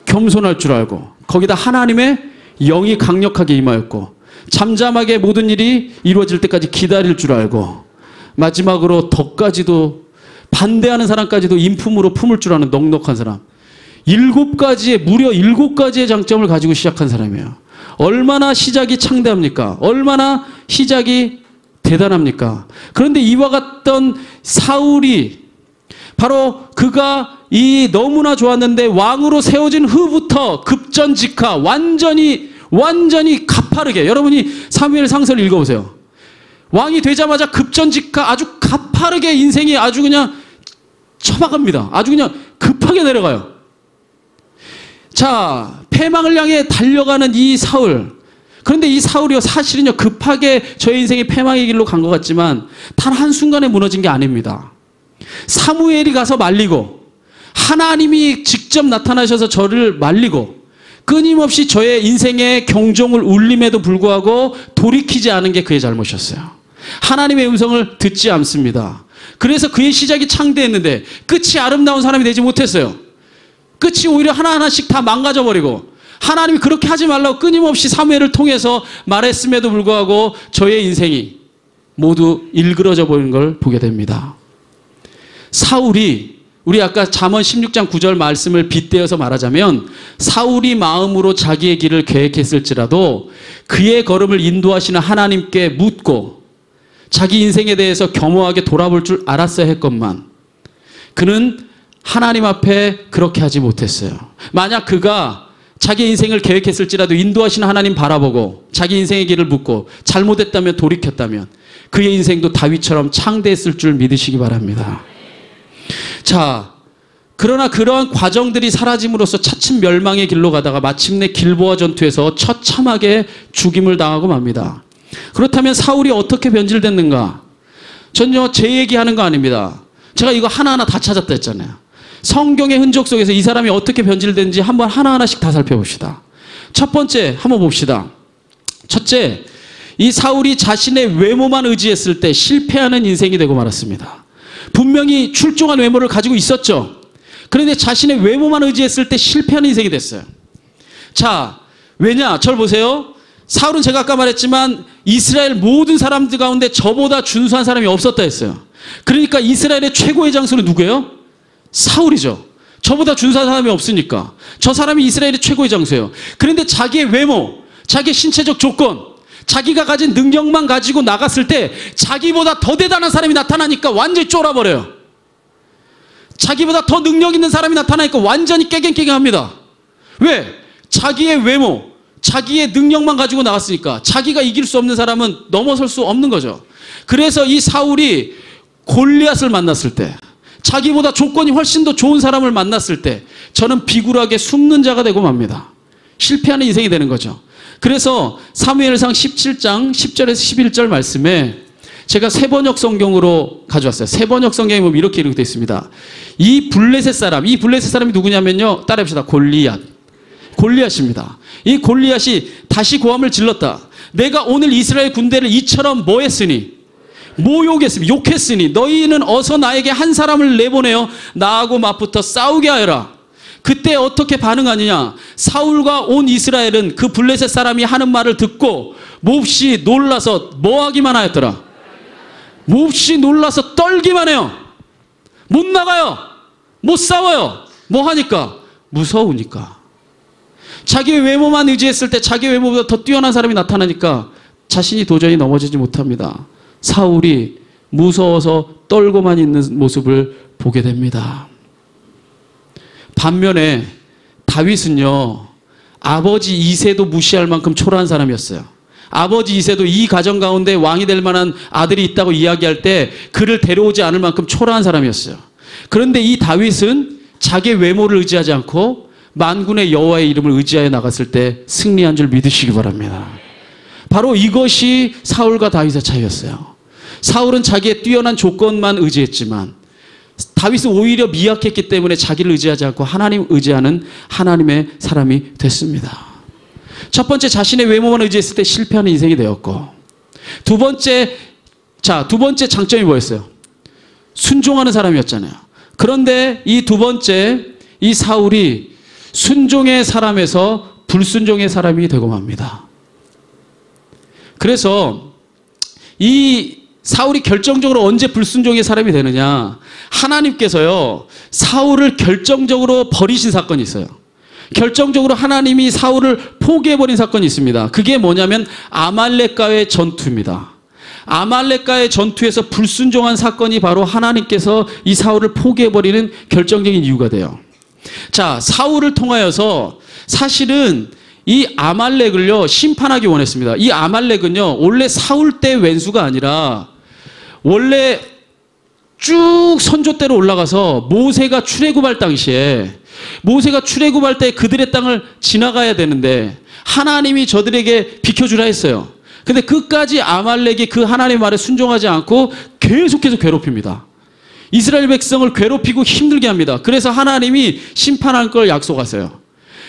겸손할 줄 알고, 거기다 하나님의 영이 강력하게 임하였고, 잠잠하게 모든 일이 이루어질 때까지 기다릴 줄 알고, 마지막으로 덕까지도, 반대하는 사람까지도 인품으로 품을 줄 아는 넉넉한 사람. 무려 7가지의 장점을 가지고 시작한 사람이에요. 얼마나 시작이 창대합니까? 얼마나 시작이 대단합니까? 그런데 이와 같던 사울이 바로 그가 이 너무나 좋았는데 왕으로 세워진 후부터 급전직하, 완전히 가파르게, 여러분이 사무엘 상서를 읽어보세요. 왕이 되자마자 급전직하, 아주 가파르게 인생이 아주 그냥 처박합니다. 아주 그냥 급하게 내려가요. 자, 패망을 향해 달려가는 이 사울. 그런데 이 사울이요, 사실은요, 급하게 저의 인생이 패망의 길로 간 것 같지만 단 한순간에 무너진 게 아닙니다. 사무엘이 가서 말리고, 하나님이 직접 나타나셔서 저를 말리고, 끊임없이 저의 인생의 경종을 울림에도 불구하고 돌이키지 않은 게 그의 잘못이었어요. 하나님의 음성을 듣지 않습니다. 그래서 그의 시작이 창대했는데 끝이 아름다운 사람이 되지 못했어요. 끝이 오히려 하나하나씩 다 망가져버리고, 하나님이 그렇게 하지 말라고 끊임없이 사무엘을 통해서 말했음에도 불구하고 저의 인생이 모두 일그러져 버리는 걸 보게 됩니다. 사울이, 우리 아까 잠언 16장 9절 말씀을 빗대어서 말하자면, 사울이 마음으로 자기의 길을 계획했을지라도 그의 걸음을 인도하시는 하나님께 묻고 자기 인생에 대해서 겸허하게 돌아볼 줄 알았어야 했건만 그는 하나님 앞에 그렇게 하지 못했어요. 만약 그가 자기 인생을 계획했을지라도 인도하시는 하나님 바라보고 자기 인생의 길을 묻고 잘못했다면 돌이켰다면 그의 인생도 다윗처럼 창대했을 줄 믿으시기 바랍니다. 자, 그러나 그러한 과정들이 사라짐으로써 차츰 멸망의 길로 가다가 마침내 길보아 전투에서 처참하게 죽임을 당하고 맙니다. 그렇다면 사울이 어떻게 변질됐는가? 전혀 제 얘기하는 거 아닙니다. 제가 이거 하나하나 다 찾았다 했잖아요. 성경의 흔적 속에서 이 사람이 어떻게 변질된지 한번 하나하나씩 다 살펴봅시다. 첫 번째 한번 봅시다. 첫째, 이 사울이 자신의 외모만 의지했을 때 실패하는 인생이 되고 말았습니다. 분명히 출중한 외모를 가지고 있었죠. 그런데 자신의 외모만 의지했을 때 실패하는 인생이 됐어요. 자, 왜냐? 저를 보세요. 사울은 제가 아까 말했지만 이스라엘 모든 사람들 가운데 저보다 준수한 사람이 없었다 했어요. 그러니까 이스라엘의 최고의 장수는 누구예요? 사울이죠. 저보다 준수한 사람이 없으니까. 저 사람이 이스라엘의 최고의 장수예요. 그런데 자기의 외모, 자기의 신체적 조건, 자기가 가진 능력만 가지고 나갔을 때 자기보다 더 대단한 사람이 나타나니까 완전히 쫄아버려요. 자기보다 더 능력 있는 사람이 나타나니까 완전히 깨갱깨갱합니다. 왜? 자기의 외모, 자기의 능력만 가지고 나갔으니까. 자기가 이길 수 없는 사람은 넘어설 수 없는 거죠. 그래서 이 사울이 골리앗을 만났을 때, 자기보다 조건이 훨씬 더 좋은 사람을 만났을 때 저는 비굴하게 숨는 자가 되고 맙니다. 실패하는 인생이 되는 거죠. 그래서 사무엘상 17장 10절에서 11절 말씀에 제가 새번역 성경으로 가져왔어요. 새번역 성경에 보면 이렇게 되어 있습니다. 이 블레셋 사람이 누구냐면요, 따라합시다. 골리앗입니다. 이 골리앗이 다시 고함을 질렀다. 내가 오늘 이스라엘 군대를 이처럼 뭐 했으니, 욕했으니 너희는 어서 나에게 한 사람을 내보내어 나하고 맞붙어 싸우게 하여라. 그때 어떻게 반응하느냐? 사울과 온 이스라엘은 그 블레셋 사람이 하는 말을 듣고 몹시 놀라서 뭐 하기만 하였더라? 몹시 놀라서 떨기만 해요. 못 나가요. 못 싸워요. 뭐 하니까? 무서우니까. 자기의 외모만 의지했을 때 자기 외모보다 더 뛰어난 사람이 나타나니까 자신이 도저히 넘어지지 못합니다. 사울이 무서워서 떨고만 있는 모습을 보게 됩니다. 반면에 다윗은요, 아버지 이새도 무시할 만큼 초라한 사람이었어요. 아버지 이새도 이 가정 가운데 왕이 될 만한 아들이 있다고 이야기할 때 그를 데려오지 않을 만큼 초라한 사람이었어요. 그런데 이 다윗은 자기의 외모를 의지하지 않고 만군의 여호와의 이름을 의지하여 나갔을 때 승리한 줄 믿으시기 바랍니다. 바로 이것이 사울과 다윗의 차이였어요. 사울은 자기의 뛰어난 조건만 의지했지만 다윗은 오히려 미약했기 때문에 자기를 의지하지 않고 하나님 의지하는 하나님의 사람이 됐습니다. 첫 번째, 자신의 외모만 의지했을 때 실패하는 인생이 되었고, 두 번째 장점이 뭐였어요? 순종하는 사람이었잖아요. 그런데 이 두 번째, 이 사울이 순종의 사람에서 불순종의 사람이 되고 맙니다. 그래서 이 사울이 결정적으로 언제 불순종의 사람이 되느냐, 하나님께서요 사울을 결정적으로 버리신 사건이 있어요. 결정적으로 하나님이 사울을 포기해버린 사건이 있습니다. 그게 뭐냐면 아말렉과의 전투입니다. 아말렉과의 전투에서 불순종한 사건이 바로 하나님께서 이 사울을 포기해버리는 결정적인 이유가 돼요. 자, 사울을 통하여서 사실은 이 아말렉을요 심판하기 원했습니다. 이 아말렉은요 원래 사울 때 왼수가 아니라 원래 쭉 선조대로 올라가서 모세가 출애굽할 당시에, 모세가 출애굽할 때 그들의 땅을 지나가야 되는데 하나님이 저들에게 비켜주라 했어요. 근데 끝까지 아말렉이 그 하나님의 말에 순종하지 않고 계속해서 괴롭힙니다. 이스라엘 백성을 괴롭히고 힘들게 합니다. 그래서 하나님이 심판할 걸 약속하세요.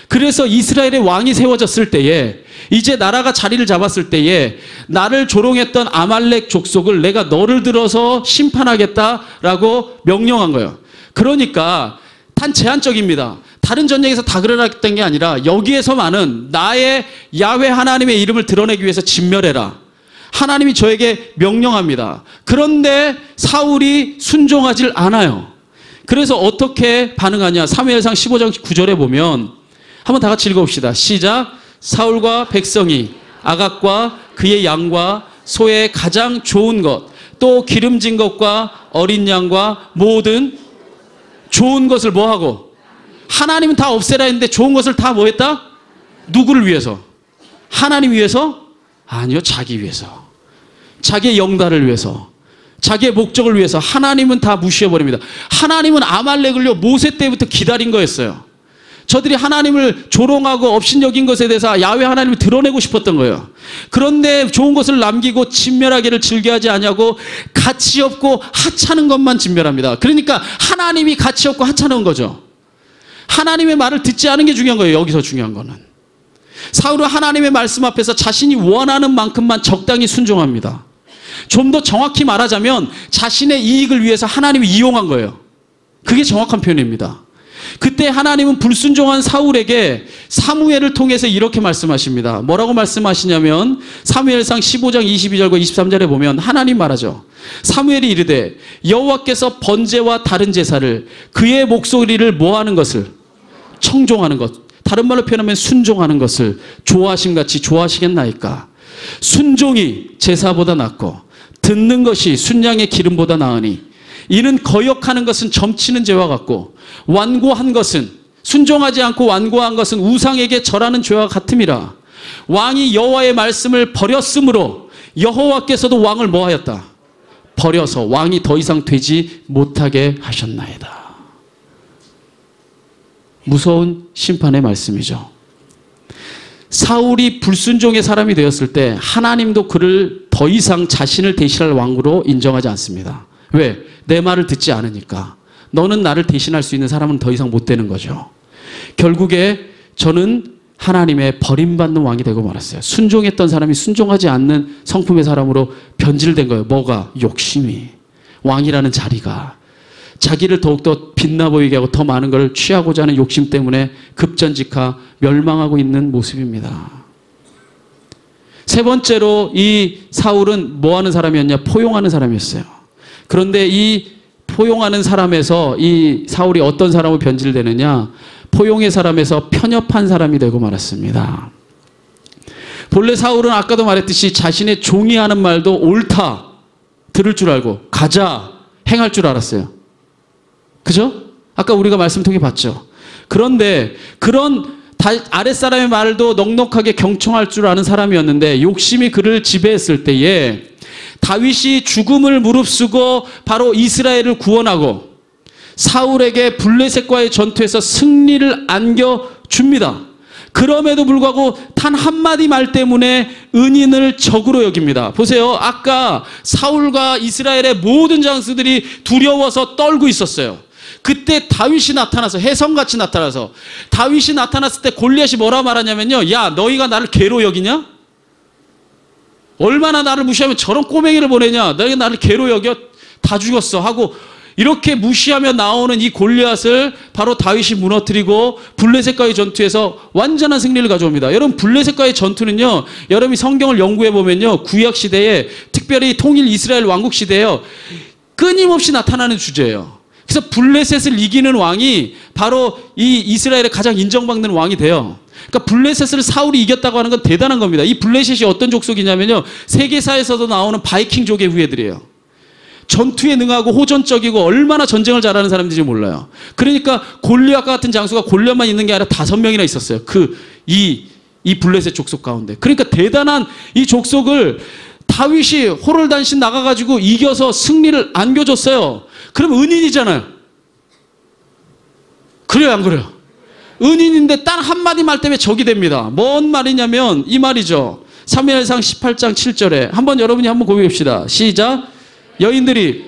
그래서 이스라엘의 왕이 세워졌을 때에, 이제 나라가 자리를 잡았을 때에 나를 조롱했던 아말렉 족속을 내가 너를 들어서 심판하겠다라고 명령한 거예요. 그러니까 단 제한적입니다. 다른 전쟁에서 다 그러했던 게 아니라 여기에서만은 나의 야훼 하나님의 이름을 드러내기 위해서 진멸해라. 하나님이 저에게 명령합니다. 그런데 사울이 순종하질 않아요. 그래서 어떻게 반응하냐. 사무엘상 15장 9절에 보면, 한번 다 같이 읽어봅시다. 시작. 사울과 백성이 아각과 그의 양과 소의 가장 좋은 것, 또 기름진 것과 어린 양과 모든 좋은 것을 뭐하고, 하나님은 다 없애라 했는데 좋은 것을 다 뭐 했다? 누구를 위해서? 하나님 위해서? 아니요, 자기 위해서. 자기의 영달을 위해서, 자기의 목적을 위해서 하나님은 다 무시해버립니다. 하나님은 아말렉을요 모세 때부터 기다린 거였어요. 저들이 하나님을 조롱하고 업신여긴 것에 대해서 야훼 하나님을 드러내고 싶었던 거예요. 그런데 좋은 것을 남기고 진멸하기를 즐겨하지 않냐고 가치 없고 하찮은 것만 진멸합니다. 그러니까 하나님이 가치 없고 하찮은 거죠. 하나님의 말을 듣지 않은 게 중요한 거예요. 여기서 중요한 거는 사울은 하나님의 말씀 앞에서 자신이 원하는 만큼만 적당히 순종합니다. 좀 더 정확히 말하자면 자신의 이익을 위해서 하나님을 이용한 거예요. 그게 정확한 표현입니다. 그때 하나님은 불순종한 사울에게 사무엘을 통해서 이렇게 말씀하십니다. 뭐라고 말씀하시냐면 사무엘상 15장 22절과 23절에 보면 하나님 말하죠. 사무엘이 이르되 여호와께서 번제와 다른 제사를 그의 목소리를 뭐하는 것을, 청종하는 것, 다른 말로 표현하면 순종하는 것을 좋아하심같이 좋아하시겠나이까. 순종이 제사보다 낫고 듣는 것이 순양의 기름보다 나으니 이는 거역하는 것은 점치는 죄와 같고 완고한 것은, 순종하지 않고 완고한 것은 우상에게 절하는 죄와 같음이라. 왕이 여호와의 말씀을 버렸으므로 여호와께서도 왕을 뭐하였다? 버려서 왕이 더 이상 되지 못하게 하셨나이다. 무서운 심판의 말씀이죠. 사울이 불순종의 사람이 되었을 때 하나님도 그를 더 이상 자신을 대신할 왕으로 인정하지 않습니다. 왜? 내 말을 듣지 않으니까. 너는 나를 대신할 수 있는 사람은 더 이상 못 되는 거죠. 결국에 저는 하나님의 버림받는 왕이 되고 말았어요. 순종했던 사람이 순종하지 않는 성품의 사람으로 변질된 거예요. 뭐가? 욕심이. 왕이라는 자리가 자기를 더욱더 빛나 보이게 하고 더 많은 걸 취하고자 하는 욕심 때문에 급전직하 멸망하고 있는 모습입니다. 세 번째로 이 사울은 뭐 하는 사람이었냐? 포용하는 사람이었어요. 그런데 이 포용하는 사람에서 이 사울이 어떤 사람으로 변질되느냐? 포용의 사람에서 편협한 사람이 되고 말았습니다. 본래 사울은 아까도 말했듯이 자신의 종이 하는 말도 옳다, 들을 줄 알고 가자, 행할 줄 알았어요. 그죠? 아까 우리가 말씀 통해 봤죠. 그런데 그런 아랫사람의 말도 넉넉하게 경청할 줄 아는 사람이었는데 욕심이 그를 지배했을 때에 다윗이 죽음을 무릅쓰고 바로 이스라엘을 구원하고 사울에게 블레셋과의 전투에서 승리를 안겨줍니다. 그럼에도 불구하고 단 한마디 말 때문에 은인을 적으로 여깁니다. 보세요. 아까 사울과 이스라엘의 모든 장수들이 두려워서 떨고 있었어요. 그때 다윗이 나타나서, 혜성같이 나타나서, 다윗이 나타났을 때 골리앗이 뭐라 말하냐면요, 야, 너희가 나를 개로 여기냐? 얼마나 나를 무시하면 저런 꼬맹이를 보내냐? 너희가 나를 개로 여겨? 다 죽였어 하고 이렇게 무시하며 나오는 이 골리앗을 바로 다윗이 무너뜨리고 블레셋과의 전투에서 완전한 승리를 가져옵니다. 여러분, 블레셋과의 전투는요, 여러분이 성경을 연구해 보면요, 구약 시대에, 특별히 통일 이스라엘 왕국 시대에요, 끊임없이 나타나는 주제예요. 그래서 블레셋을 이기는 왕이 바로 이 이스라엘의 가장 인정받는 왕이 돼요. 그러니까 블레셋을 사울이 이겼다고 하는 건 대단한 겁니다. 이 블레셋이 어떤 족속이냐면요, 세계사에서도 나오는 바이킹족의 후예들이에요. 전투에 능하고 호전적이고 얼마나 전쟁을 잘하는 사람인지 몰라요. 그러니까 골리앗과 같은 장수가 골리앗만 있는 게 아니라 5명이나 있었어요. 이 블레셋 족속 가운데. 그러니까 대단한 이 족속을 다윗이 호롤단신 나가가지고 이겨서 승리를 안겨줬어요. 그럼 은인이잖아요. 그래요, 안 그래요? 은인인데 딱 한마디 말 때문에 적이 됩니다. 뭔 말이냐면 이 말이죠. 사무엘상 18장 7절에 한번 여러분이 한번 고백해 봅시다. 시작. 여인들이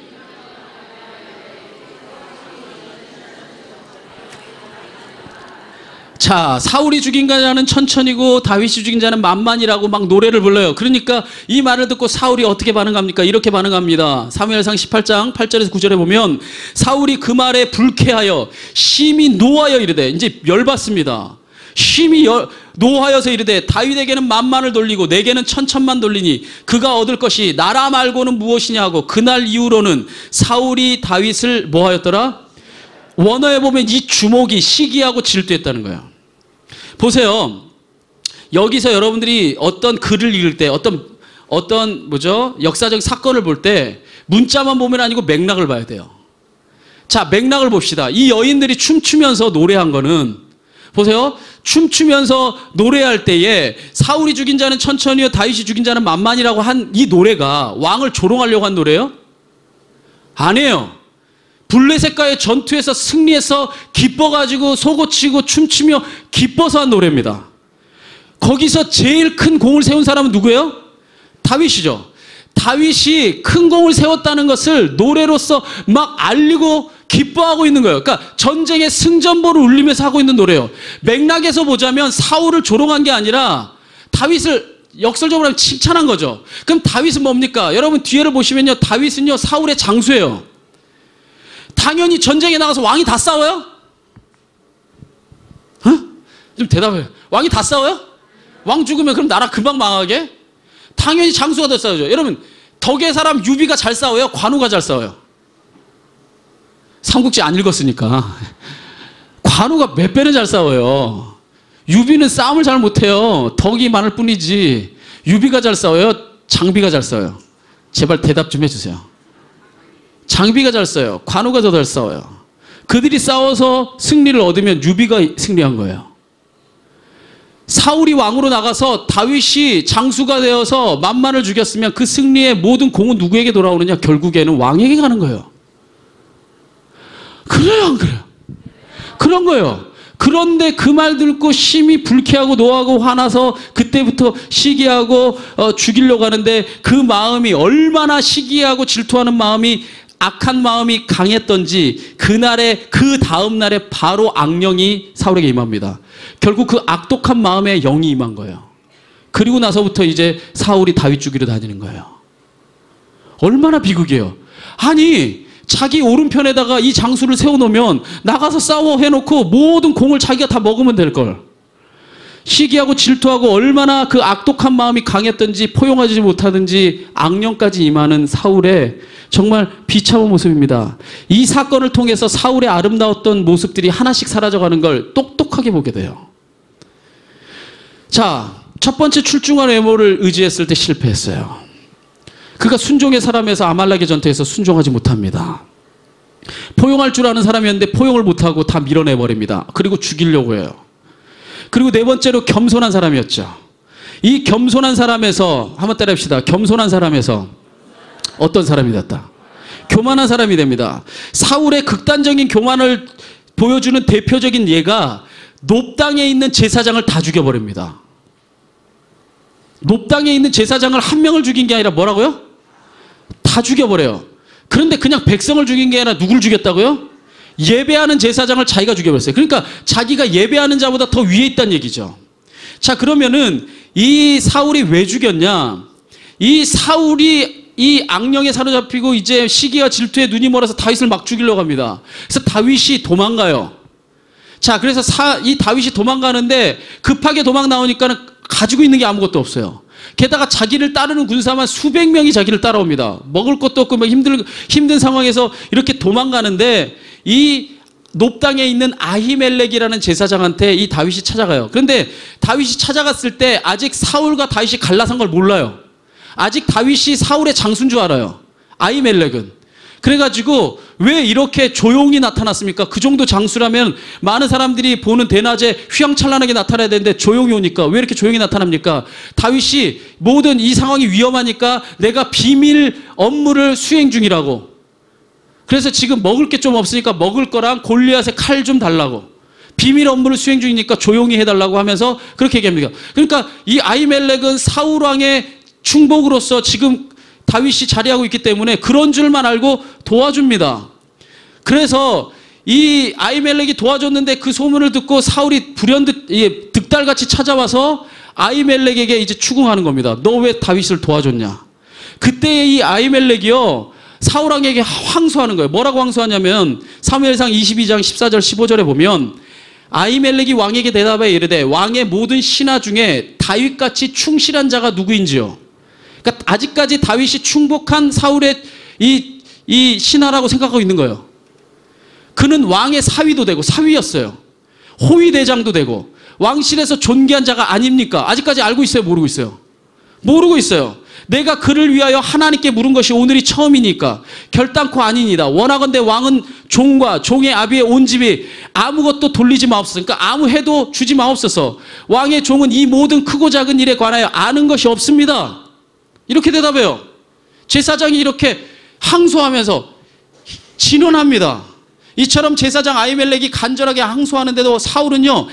자, 사울이 죽인 자는 천천히고 다윗이 죽인 자는 만만이라고 막 노래를 불러요. 그러니까 이 말을 듣고 사울이 어떻게 반응합니까? 이렇게 반응합니다. 사무엘상 18장 8절에서 9절에 보면 사울이 그 말에 불쾌하여 심히 노하여 이르되, 이제 열받습니다. 심히 노하여서 이르되 다윗에게는 만만을 돌리고 내게는 천천만 돌리니 그가 얻을 것이 나라 말고는 무엇이냐 하고, 그날 이후로는 사울이 다윗을 뭐 하였더라? 원어에 보면 이 주목이 시기하고 질투했다는 거예요. 보세요. 여기서 여러분들이 어떤 글을 읽을 때, 어떤 역사적 사건을 볼 때 문자만 보면 아니고 맥락을 봐야 돼요. 자, 맥락을 봅시다. 이 여인들이 춤추면서 노래한 거는, 보세요. 춤추면서 노래할 때에 사울이 죽인 자는 천천히요 다윗이 죽인 자는 만만이라고 한 이 노래가 왕을 조롱하려고 한 노래예요? 아니에요. 블레셋과의 전투에서 승리해서 기뻐가지고 속옷치고 춤추며 기뻐서 한 노래입니다. 거기서 제일 큰 공을 세운 사람은 누구예요? 다윗이죠. 다윗이 큰 공을 세웠다는 것을 노래로서 막 알리고 기뻐하고 있는 거예요. 그러니까 전쟁의 승전보를 울리면서 하고 있는 노래예요. 맥락에서 보자면 사울을 조롱한 게 아니라 다윗을 역설적으로 하면 칭찬한 거죠. 그럼 다윗은 뭡니까? 여러분 뒤에를 보시면요, 다윗은요 사울의 장수예요. 당연히 전쟁에 나가서 왕이 다 싸워요? 좀 대답해요. 왕이 다 싸워요? 왕 죽으면 그럼 나라 금방 망하게? 당연히 장수가 더 싸우죠. 여러분, 덕의 사람 유비가 잘 싸워요? 관우가 잘 싸워요? 삼국지 안 읽었으니까. 관우가 몇 배는 잘 싸워요. 유비는 싸움을 잘 못해요. 덕이 많을 뿐이지. 유비가 잘 싸워요? 장비가 잘 싸워요? 제발 대답 좀 해주세요. 장비가 잘 싸워요? 관우가 더 잘 싸워요? 그들이 싸워서 승리를 얻으면 유비가 승리한 거예요. 사울이 왕으로 나가서 다윗이 장수가 되어서 만만을 죽였으면 그 승리의 모든 공은 누구에게 돌아오느냐? 결국에는 왕에게 가는 거예요. 그래요, 안 그래요? 그런 거예요. 그런데 그 말 듣고 심히 불쾌하고 노하고 화나서 그때부터 시기하고 죽이려고 하는데, 그 마음이 얼마나 시기하고 질투하는 마음이, 악한 마음이 강했던지 그 다음 날에 바로 악령이 사울에게 임합니다. 결국 그 악독한 마음에 영이 임한 거예요. 그리고 나서부터 이제 사울이 다윗 죽이러 다니는 거예요. 얼마나 비극이에요. 아니, 자기 오른편에다가 이 장수를 세워놓으면 나가서 싸워 해놓고 모든 공을 자기가 다 먹으면 될걸. 시기하고 질투하고 얼마나 그 악독한 마음이 강했던지 포용하지 못하든지 악령까지 임하는 사울의 정말 비참한 모습입니다. 이 사건을 통해서 사울의 아름다웠던 모습들이 하나씩 사라져가는 걸 똑똑하게 보게 돼요. 자, 첫 번째 출중한 외모를 의지했을 때 실패했어요. 그가 순종의 사람에서 아말렉의 전투에서 순종하지 못합니다. 포용할 줄 아는 사람이었는데 포용을 못하고 다 밀어내버립니다. 그리고 죽이려고 해요. 그리고 네 번째로 겸손한 사람이었죠. 이 겸손한 사람에서 한번 따라합시다. 겸손한 사람에서 어떤 사람이 됐다? 교만한 사람이 됩니다. 사울의 극단적인 교만을 보여주는 대표적인 예가 놉당에 있는 제사장을 다 죽여버립니다. 놉당에 있는 제사장을 한 명을 죽인 게 아니라 뭐라고요? 다 죽여버려요. 그런데 그냥 백성을 죽인 게 아니라 누굴 죽였다고요? 예배하는 제사장을 자기가 죽여버렸어요. 그러니까 자기가 예배하는 자보다 더 위에 있다는 얘기죠. 자, 그러면은 이 사울이 왜 죽였냐? 이 사울이 이 악령에 사로잡히고 이제 시기와 질투에 눈이 멀어서 다윗을 막 죽이려고 합니다. 그래서 다윗이 도망가요. 자, 그래서 이 다윗이 도망가는데 급하게 도망 나오니까는 가지고 있는 게 아무것도 없어요. 게다가 자기를 따르는 군사만 수백 명이 자기를 따라옵니다. 먹을 것도 없고 막 힘든 상황에서 이렇게 도망가는데 이 놉당에 있는 아히멜렉이라는 제사장한테 이 다윗이 찾아가요. 그런데 다윗이 찾아갔을 때 아직 사울과 다윗이 갈라선 걸 몰라요. 아직 다윗이 사울의 장수인 줄 알아요. 아히멜렉은. 그래가지고 왜 이렇게 조용히 나타났습니까? 그 정도 장수라면 많은 사람들이 보는 대낮에 휘황찬란하게 나타나야 되는데 조용히 오니까 왜 이렇게 조용히 나타납니까? 다윗이 모든 이 상황이 위험하니까 내가 비밀 업무를 수행 중이라고. 그래서 지금 먹을 게 좀 없으니까 먹을 거랑 골리앗의 칼 좀 달라고. 비밀 업무를 수행 중이니까 조용히 해달라고 하면서 그렇게 얘기합니다. 그러니까 이 아히멜렉은 사울 왕의 충복으로서 지금 다윗이 자리하고 있기 때문에 그런 줄만 알고 도와줍니다. 그래서 이 아히멜렉이 도와줬는데 그 소문을 듣고 사울이 불현듯 득달같이 찾아와서 아히멜렉에게 이제 추궁하는 겁니다. 너 왜 다윗을 도와줬냐? 그때 이 아히멜렉이요 사울 왕에게 항소하는 거예요. 뭐라고 항소하냐면 사무엘상 22장 14절 15절에 보면 아히멜렉이 왕에게 대답하여 이르되 왕의 모든 신하 중에 다윗같이 충실한 자가 누구인지요? 그러니까 아직까지 다윗이 충복한 사울의 이 신하라고 생각하고 있는 거예요. 그는 왕의 사위도 되고 사위였어요. 호위대장도 되고 왕실에서 존귀한 자가 아닙니까? 아직까지 알고 있어요? 모르고 있어요? 모르고 있어요. 내가 그를 위하여 하나님께 물은 것이 오늘이 처음이니까 결단코 아니니다. 원하건대 왕은 종과 종의 아비의 온 집이 아무것도 돌리지 마옵소서. 그러니까 아무 해도 주지 마옵소서. 왕의 종은 이 모든 크고 작은 일에 관하여 아는 것이 없습니다. 이렇게 대답해요. 제사장이 이렇게 항소하면서 진언합니다. 이처럼 제사장 아히멜렉이 간절하게 항소하는데도 사울은요,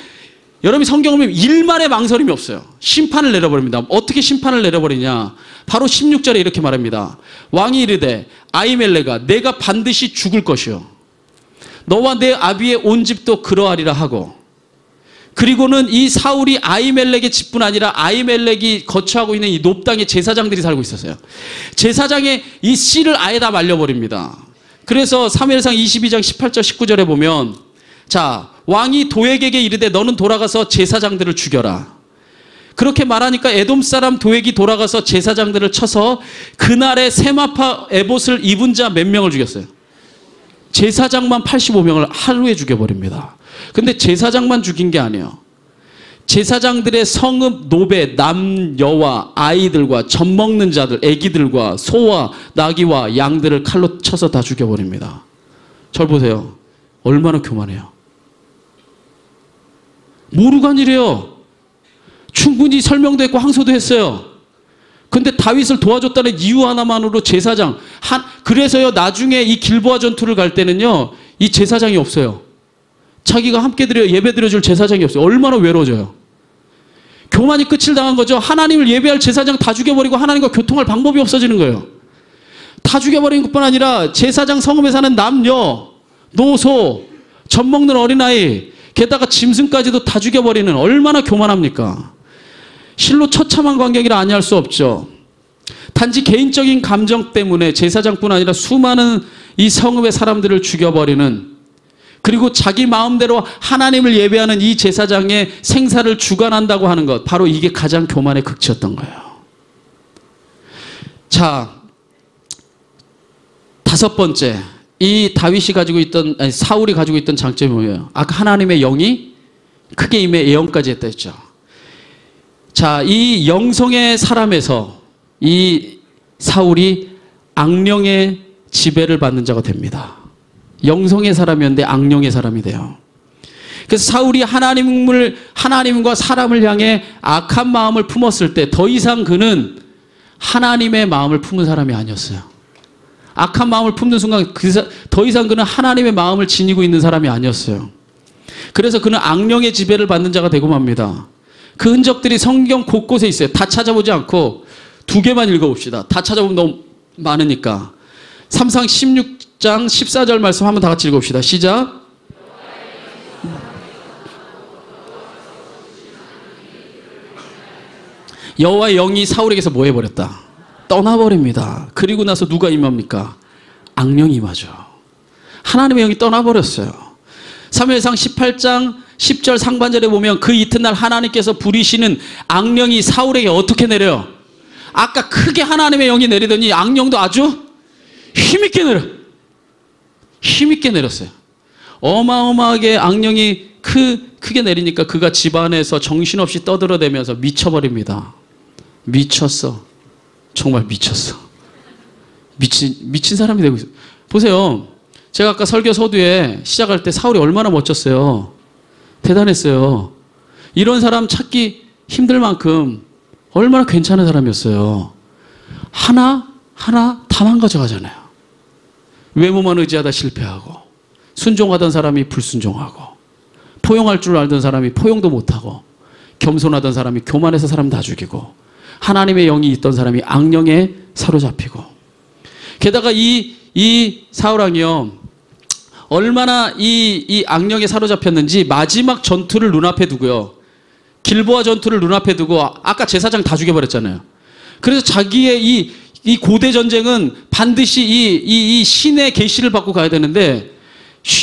여러분이 성경을 보면 일말의 망설임이 없어요. 심판을 내려버립니다. 어떻게 심판을 내려버리냐? 바로 16절에 이렇게 말합니다. 왕이 이르되 아히멜렉아 내가 반드시 죽을 것이요 너와 내 아비의 온 집도 그러하리라 하고, 그리고는 이 사울이 아히멜렉의 집뿐 아니라 아히멜렉이 거처하고 있는 이 놉당의 제사장들이 살고 있었어요. 제사장의 이 씨를 아예 다 말려버립니다. 그래서 사무엘상 22장 18절 19절에 보면 자 왕이 도액에게 이르되 너는 돌아가서 제사장들을 죽여라. 그렇게 말하니까 에돔 사람 도액이 돌아가서 제사장들을 쳐서 그날에 세마파 에봇을 입은 자 몇 명을 죽였어요. 제사장만 85명을 하루에 죽여버립니다. 근데 제사장만 죽인 게 아니에요. 제사장들의 성읍 노베 남녀와 아이들과 젖 먹는 자들 애기들과 소와 나귀와 양들을 칼로 쳐서 다 죽여버립니다. 절 보세요. 얼마나 교만해요. 모르고 한 일이에요. 충분히 설명도 했고 항소도 했어요. 근데 다윗을 도와줬다는 이유 하나만으로 제사장 그래서요 나중에 이 길보아 전투를 갈 때는요 이 제사장이 없어요. 자기가 함께 예배 드려줄 제사장이 없어요. 얼마나 외로워져요. 교만이 끝을 당한 거죠. 하나님을 예배할 제사장 다 죽여버리고 하나님과 교통할 방법이 없어지는 거예요. 다 죽여버린 것뿐 아니라 제사장 성읍에 사는 남녀, 노소, 젖 먹는 어린아이, 게다가 짐승까지도 다 죽여버리는 얼마나 교만합니까? 실로 처참한 광경이라 아니할 수 없죠. 단지 개인적인 감정 때문에 제사장뿐 아니라 수많은 이 성읍의 사람들을 죽여버리는, 그리고 자기 마음대로 하나님을 예배하는 이 제사장의 생사를 주관한다고 하는 것, 바로 이게 가장 교만의 극치였던 거예요. 자, 다섯 번째, 이 다윗이 가지고 있던, 아니, 사울이 가지고 있던 장점이 뭐예요? 아까 하나님의 영이 크게 임해 예언까지 했다 했죠. 자, 이 영성의 사람에서 이 사울이 악령의 지배를 받는 자가 됩니다. 영성의 사람이었는데 악령의 사람이 돼요. 그래서 사울이 하나님과 사람을 향해 악한 마음을 품었을 때 더 이상 그는 하나님의 마음을 품은 사람이 아니었어요. 악한 마음을 품는 순간 더 이상 그는 하나님의 마음을 지니고 있는 사람이 아니었어요. 그래서 그는 악령의 지배를 받는 자가 되고 맙니다. 그 흔적들이 성경 곳곳에 있어요. 다 찾아보지 않고 두 개만 읽어봅시다. 다 찾아보면 너무 많으니까. 삼상 16장 14절 말씀 한번 다 같이 읽어봅시다. 시작. 여호와의 영이 사울에게서 뭐 해버렸다? 떠나버립니다. 그리고 나서 누가 임합니까? 악령이 임하죠. 하나님의 영이 떠나버렸어요. 사무엘상 18장 10절 상반절에 보면 그 이튿날 하나님께서 부리시는 악령이 사울에게 어떻게 내려요? 아까 크게 하나님의 영이 내리더니 악령도 아주 힘있게 내렸어요. 어마어마하게 악령이 크게 내리니까 그가 집안에서 정신없이 떠들어대면서 미쳐버립니다. 미쳤어. 정말 미쳤어. 미친 사람이 되고 있어요. 보세요. 제가 아까 설교 서두에 시작할 때 사울이 얼마나 멋졌어요. 대단했어요. 이런 사람 찾기 힘들 만큼 얼마나 괜찮은 사람이었어요. 하나 다 망가져가잖아요. 외모만 의지하다 실패하고, 순종하던 사람이 불순종하고, 포용할 줄 알던 사람이 포용도 못하고, 겸손하던 사람이 교만해서 사람 다 죽이고, 하나님의 영이 있던 사람이 악령에 사로잡히고. 게다가 이 사울왕이요, 얼마나 이 악령에 사로잡혔는지 마지막 전투를 눈앞에 두고요, 길보아 전투를 눈앞에 두고 아까 제사장 다 죽여버렸잖아요. 그래서 자기의 이 고대 전쟁은 반드시 이 신의 계시를 받고 가야 되는데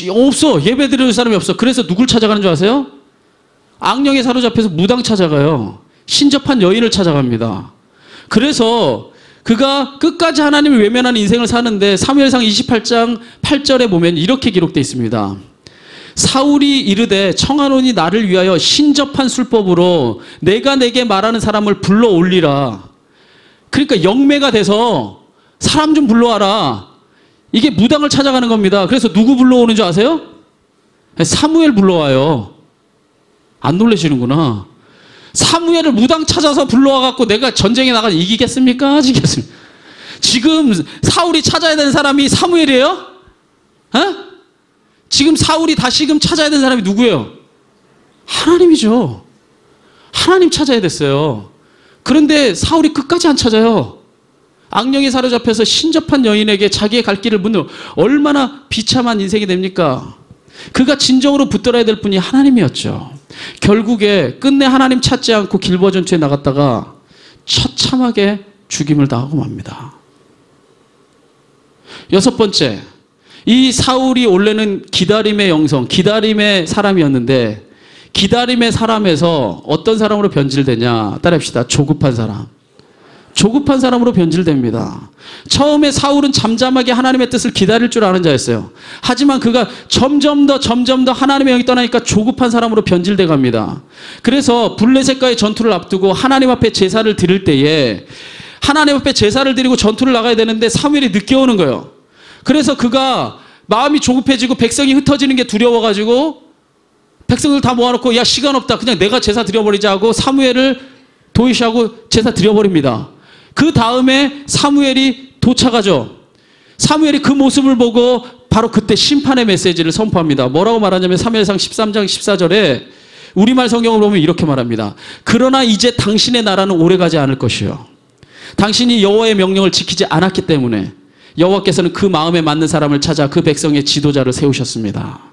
없어. 예배 드릴 사람이 없어. 그래서 누굴 찾아가는 줄 아세요? 악령에 사로잡혀서 무당 찾아가요. 신접한 여인을 찾아갑니다. 그래서 그가 끝까지 하나님을 외면하는 인생을 사는데 사무엘상 28장 8절에 보면 이렇게 기록되어 있습니다. 사울이 이르되 청하노니 나를 위하여 신접한 술법으로 내가 내게 말하는 사람을 불러 올리라. 그러니까 영매가 돼서 사람 좀 불러와라. 이게 무당을 찾아가는 겁니다. 그래서 누구 불러오는 줄 아세요? 사무엘 불러와요. 안 놀라시는구나. 사무엘을 무당 찾아서 불러와갖고 내가 전쟁에 나가 이기겠습니까? 지겠습니까? 지금 사울이 찾아야 되는 사람이 사무엘이에요? 어? 지금 사울이 다시금 찾아야 되는 사람이 누구예요? 하나님이죠. 하나님 찾아야 됐어요. 그런데 사울이 끝까지 안 찾아요. 악령에 사로잡혀서 신접한 여인에게 자기의 갈 길을 묻는, 얼마나 비참한 인생이 됩니까? 그가 진정으로 붙들어야 될 분이 하나님이었죠. 결국에 끝내 하나님 찾지 않고 길보아 전투에 나갔다가 처참하게 죽임을 당하고 맙니다. 여섯 번째, 이 사울이 원래는 기다림의 영성, 기다림의 사람이었는데 기다림의 사람에서 어떤 사람으로 변질되냐? 따라합시다. 조급한 사람. 조급한 사람으로 변질됩니다. 처음에 사울은 잠잠하게 하나님의 뜻을 기다릴 줄 아는 자였어요. 하지만 그가 점점 더 하나님의 영이 떠나니까 조급한 사람으로 변질돼 갑니다. 그래서 블레셋과의 전투를 앞두고 하나님 앞에 제사를 드릴 때에 하나님 앞에 제사를 드리고 전투를 나가야 되는데 사무엘이 늦게 오는 거예요. 그래서 그가 마음이 조급해지고 백성이 흩어지는 게 두려워가지고 백성들 다 모아놓고 야 시간 없다 그냥 내가 제사 드려버리자 하고 사무엘을 도외시하고 제사 드려버립니다. 그 다음에 사무엘이 도착하죠. 사무엘이 그 모습을 보고 바로 그때 심판의 메시지를 선포합니다. 뭐라고 말하냐면 사무엘상 13장 14절에 우리말 성경을 보면 이렇게 말합니다. 그러나 이제 당신의 나라는 오래가지 않을 것이요. 당신이 여호와의 명령을 지키지 않았기 때문에 여호와께서는 그 마음에 맞는 사람을 찾아 그 백성의 지도자를 세우셨습니다.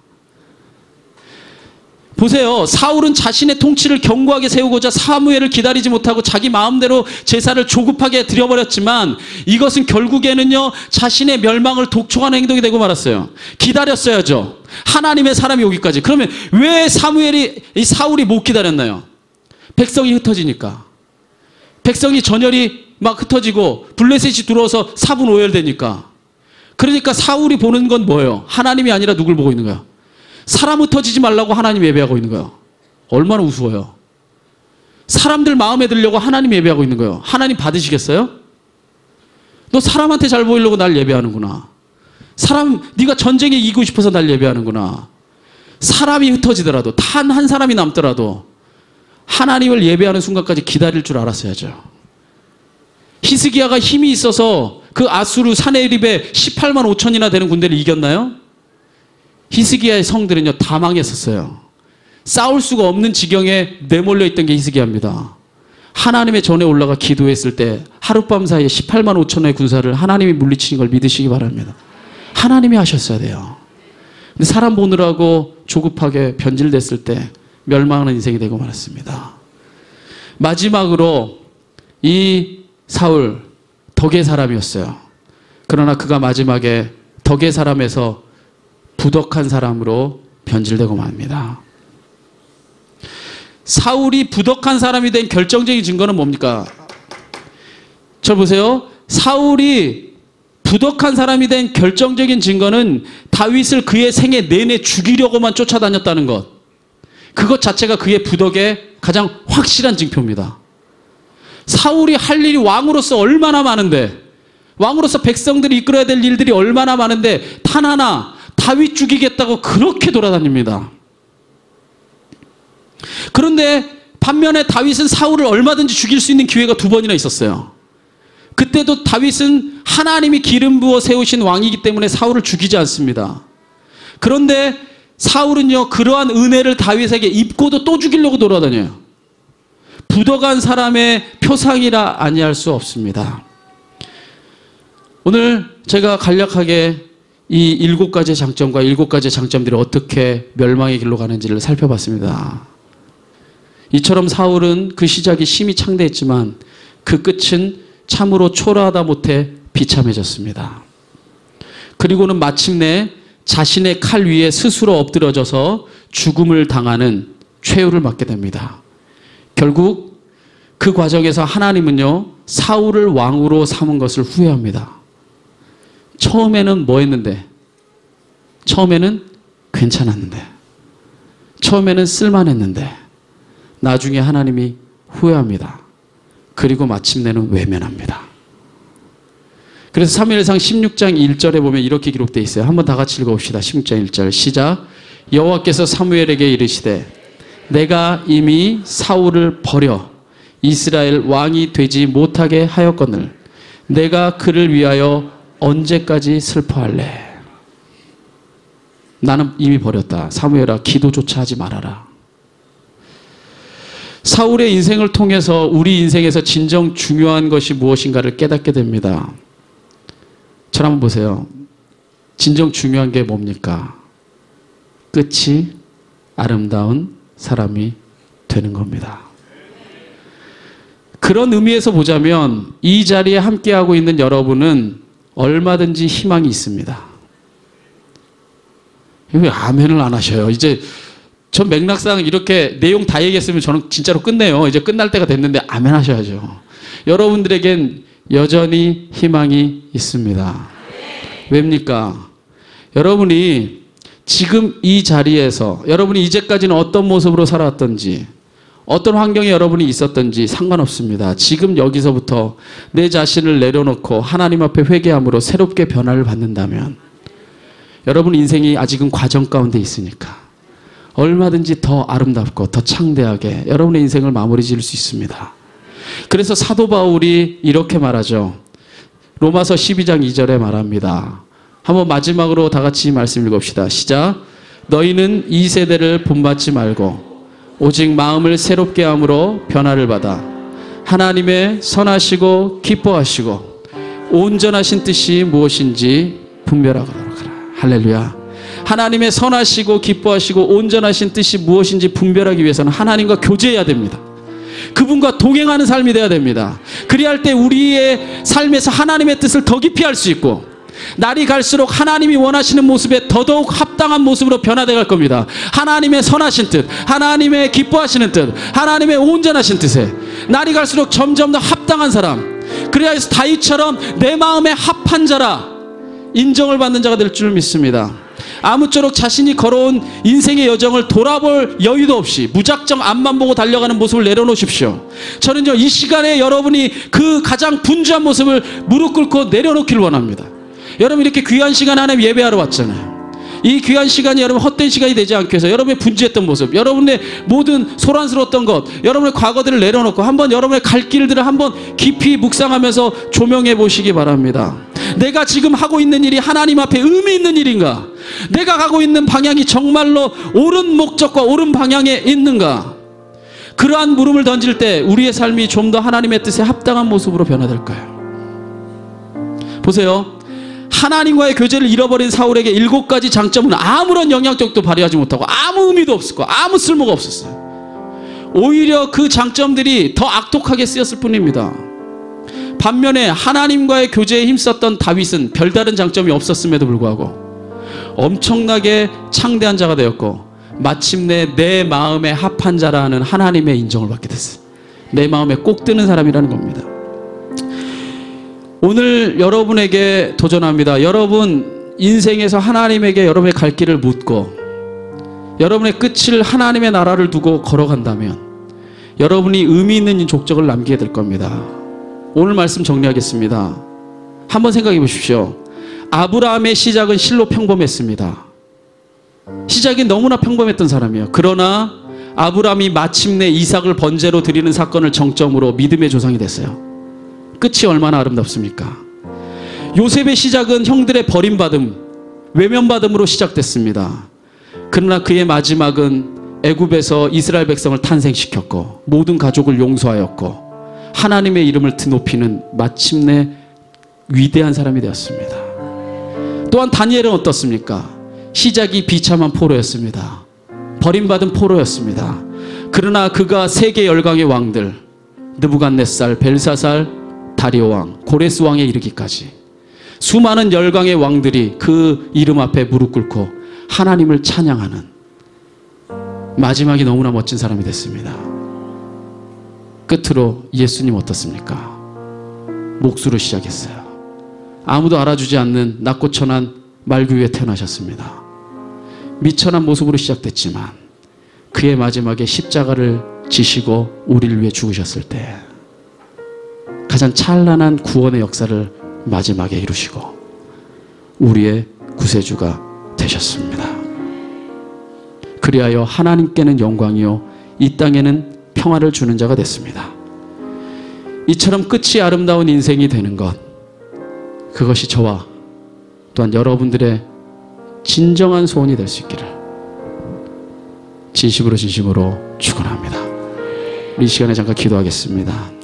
보세요. 사울은 자신의 통치를 견고하게 세우고자 사무엘을 기다리지 못하고 자기 마음대로 제사를 조급하게 드려버렸지만 이것은 결국에는요 자신의 멸망을 독촉하는 행동이 되고 말았어요. 기다렸어야죠. 하나님의 사람이 오기까지. 그러면 왜 사울이 못 기다렸나요? 백성이 흩어지니까. 백성이 전열이 막 흩어지고 블레셋이 들어와서 사분오열되니까. 그러니까 사울이 보는 건 뭐예요? 하나님이 아니라 누굴 보고 있는 거야? 사람 흩어지지 말라고 하나님 예배하고 있는 거예요. 얼마나 우스워요. 사람들 마음에 들려고 하나님 예배하고 있는 거예요. 하나님 받으시겠어요? 너 사람한테 잘 보이려고 날 예배하는구나. 네가 전쟁에 이기고 싶어서 날 예배하는구나. 사람이 흩어지더라도 단 한 사람이 남더라도 하나님을 예배하는 순간까지 기다릴 줄 알았어야죠. 히스기야가 힘이 있어서 그 아수르 사네립에 18만 5천이나 되는 군대를 이겼나요? 히스기야의 성들은요 다 망했었어요. 싸울 수가 없는 지경에 내몰려 있던 게 히스기야입니다. 하나님의 전에 올라가 기도했을 때 하룻밤 사이에 18만 5천의 군사를 하나님이 물리치는 걸 믿으시기 바랍니다. 하나님이 하셨어야 돼요. 근데 사람 보느라고 조급하게 변질됐을 때 멸망하는 인생이 되고 말았습니다. 마지막으로 이 사울 덕의 사람이었어요. 그러나 그가 마지막에 덕의 사람에서 부덕한 사람으로 변질되고 맙니다. 사울이 부덕한 사람이 된 결정적인 증거는 뭡니까? 저 보세요. 사울이 부덕한 사람이 된 결정적인 증거는 다윗을 그의 생애 내내 죽이려고만 쫓아다녔다는 것. 그것 자체가 그의 부덕의 가장 확실한 증표입니다. 사울이 할 일이 왕으로서 얼마나 많은데, 왕으로서 백성들이 이끌어야 될 일들이 얼마나 많은데 단 하나 다윗 죽이겠다고 그렇게 돌아다닙니다. 그런데 반면에 다윗은 사울을 얼마든지 죽일 수 있는 기회가 2번이나 있었어요. 그때도 다윗은 하나님이 기름 부어 세우신 왕이기 때문에 사울을 죽이지 않습니다. 그런데 사울은요 그러한 은혜를 다윗에게 입고도 또 죽이려고 돌아다녀요. 부덕한 사람의 표상이라 아니할 수 없습니다. 오늘 제가 간략하게 이 7가지의 장점과 7가지의 장점들이 어떻게 멸망의 길로 가는지를 살펴봤습니다. 이처럼 사울은 그 시작이 심히 창대했지만 그 끝은 참으로 초라하다 못해 비참해졌습니다. 그리고는 마침내 자신의 칼 위에 스스로 엎드려져서 죽음을 당하는 최후를 맞게 됩니다. 결국 그 과정에서 하나님은요 사울을 왕으로 삼은 것을 후회합니다. 처음에는 뭐 했는데? 처음에는 괜찮았는데, 처음에는 쓸만했는데 나중에 하나님이 후회합니다. 그리고 마침내는 외면합니다. 그래서 사무엘상 16장 1절에 보면 이렇게 기록되어 있어요. 한번 다 같이 읽어봅시다. 16장 1절 시작. 여호와께서 사무엘에게 이르시되 내가 이미 사울을 버려 이스라엘 왕이 되지 못하게 하였거늘 내가 그를 위하여 언제까지 슬퍼할래? 나는 이미 버렸다. 사무엘아 기도조차 하지 말아라. 사울의 인생을 통해서 우리 인생에서 진정 중요한 것이 무엇인가를 깨닫게 됩니다. 저를 한번 보세요. 진정 중요한 게 뭡니까? 끝이 아름다운 사람이 되는 겁니다. 그런 의미에서 보자면 이 자리에 함께하고 있는 여러분은 얼마든지 희망이 있습니다. 왜 아멘을 안 하셔요? 이제 전 맥락상 이렇게 내용 다 얘기했으면 저는 진짜로 끝내요. 이제 끝날 때가 됐는데 아멘 하셔야죠. 여러분들에겐 여전히 희망이 있습니다. 왜입니까? 여러분이 지금 이 자리에서 여러분이 이제까지는 어떤 모습으로 살아왔던지 어떤 환경에 여러분이 있었던지 상관없습니다. 지금 여기서부터 내 자신을 내려놓고 하나님 앞에 회개함으로 새롭게 변화를 받는다면 여러분 인생이 아직은 과정 가운데 있으니까 얼마든지 더 아름답고 더 창대하게 여러분의 인생을 마무리 지을 수 있습니다. 그래서 사도 바울이 이렇게 말하죠. 로마서 12장 2절에 말합니다. 한번 마지막으로 다 같이 말씀 읽읍시다. 시작. 너희는 이 세대를 본받지 말고 오직 마음을 새롭게 함으로 변화를 받아 하나님의 선하시고 기뻐하시고 온전하신 뜻이 무엇인지 분별하도록 하라. 할렐루야. 하나님의 선하시고 기뻐하시고 온전하신 뜻이 무엇인지 분별하기 위해서는 하나님과 교제해야 됩니다. 그분과 동행하는 삶이 돼야 됩니다. 그리할 때 우리의 삶에서 하나님의 뜻을 더 깊이 알 수 있고 날이 갈수록 하나님이 원하시는 모습에 더더욱 합당한 모습으로 변화되어 갈 겁니다. 하나님의 선하신 뜻, 하나님의 기뻐하시는 뜻, 하나님의 온전하신 뜻에 날이 갈수록 점점 더 합당한 사람, 그래야 해서 다윗처럼 내 마음에 합한 자라 인정을 받는 자가 될 줄 믿습니다. 아무쪼록 자신이 걸어온 인생의 여정을 돌아볼 여유도 없이 무작정 앞만 보고 달려가는 모습을 내려놓으십시오. 저는요 이 시간에 여러분이 그 가장 분주한 모습을 무릎 꿇고 내려놓기를 원합니다. 여러분 이렇게 귀한 시간 하나님 예배하러 왔잖아요. 이 귀한 시간이 여러분 헛된 시간이 되지 않기 위해서 여러분의 분주했던 모습, 여러분의 모든 소란스러웠던 것, 여러분의 과거들을 내려놓고 한번 여러분의 갈 길들을 한번 깊이 묵상하면서 조명해 보시기 바랍니다. 내가 지금 하고 있는 일이 하나님 앞에 의미 있는 일인가? 내가 가고 있는 방향이 정말로 옳은 목적과 옳은 방향에 있는가? 그러한 물음을 던질 때 우리의 삶이 좀 더 하나님의 뜻에 합당한 모습으로 변화될까요? 보세요. 하나님과의 교제를 잃어버린 사울에게 7가지 장점은 아무런 영향력도 발휘하지 못하고 아무 의미도 없었고 아무 쓸모가 없었어요. 오히려 그 장점들이 더 악독하게 쓰였을 뿐입니다. 반면에 하나님과의 교제에 힘썼던 다윗은 별다른 장점이 없었음에도 불구하고 엄청나게 창대한 자가 되었고 마침내 내 마음에 합한 자라는 하나님의 인정을 받게 됐어요. 내 마음에 꼭 드는 사람이라는 겁니다. 오늘 여러분에게 도전합니다. 여러분 인생에서 하나님에게 여러분의 갈 길을 묻고 여러분의 끝을 하나님의 나라를 두고 걸어간다면 여러분이 의미 있는 족적을 남기게 될 겁니다. 오늘 말씀 정리하겠습니다. 한번 생각해 보십시오. 아브라함의 시작은 실로 평범했습니다. 시작이 너무나 평범했던 사람이에요. 그러나 아브라함이 마침내 이삭을 번제로 드리는 사건을 정점으로 믿음의 조상이 됐어요. 끝이 얼마나 아름답습니까? 요셉의 시작은 형들의 버림받음, 외면받음으로 시작됐습니다. 그러나 그의 마지막은 애굽에서 이스라엘 백성을 탄생시켰고 모든 가족을 용서하였고 하나님의 이름을 높이는 마침내 위대한 사람이 되었습니다. 또한 다니엘은 어떻습니까? 시작이 비참한 포로였습니다. 버림받은 포로였습니다. 그러나 그가 세계 열강의 왕들 느부갓네살, 벨사살, 다리오 왕, 고레스 왕에 이르기까지 수많은 열강의 왕들이 그 이름 앞에 무릎 꿇고 하나님을 찬양하는 마지막이 너무나 멋진 사람이 됐습니다. 끝으로 예수님 어떻습니까? 목수로 시작했어요. 아무도 알아주지 않는 낙고천한 말구 위에 태어나셨습니다. 미천한 모습으로 시작됐지만 그의 마지막에 십자가를 지시고 우리를 위해 죽으셨을 때 가장 찬란한 구원의 역사를 마지막에 이루시고 우리의 구세주가 되셨습니다. 그리하여 하나님께는 영광이요 이 땅에는 평화를 주는 자가 됐습니다. 이처럼 끝이 아름다운 인생이 되는 것, 그것이 저와 또한 여러분들의 진정한 소원이 될 수 있기를 진심으로 축원합니다. 우리 이 시간에 잠깐 기도하겠습니다.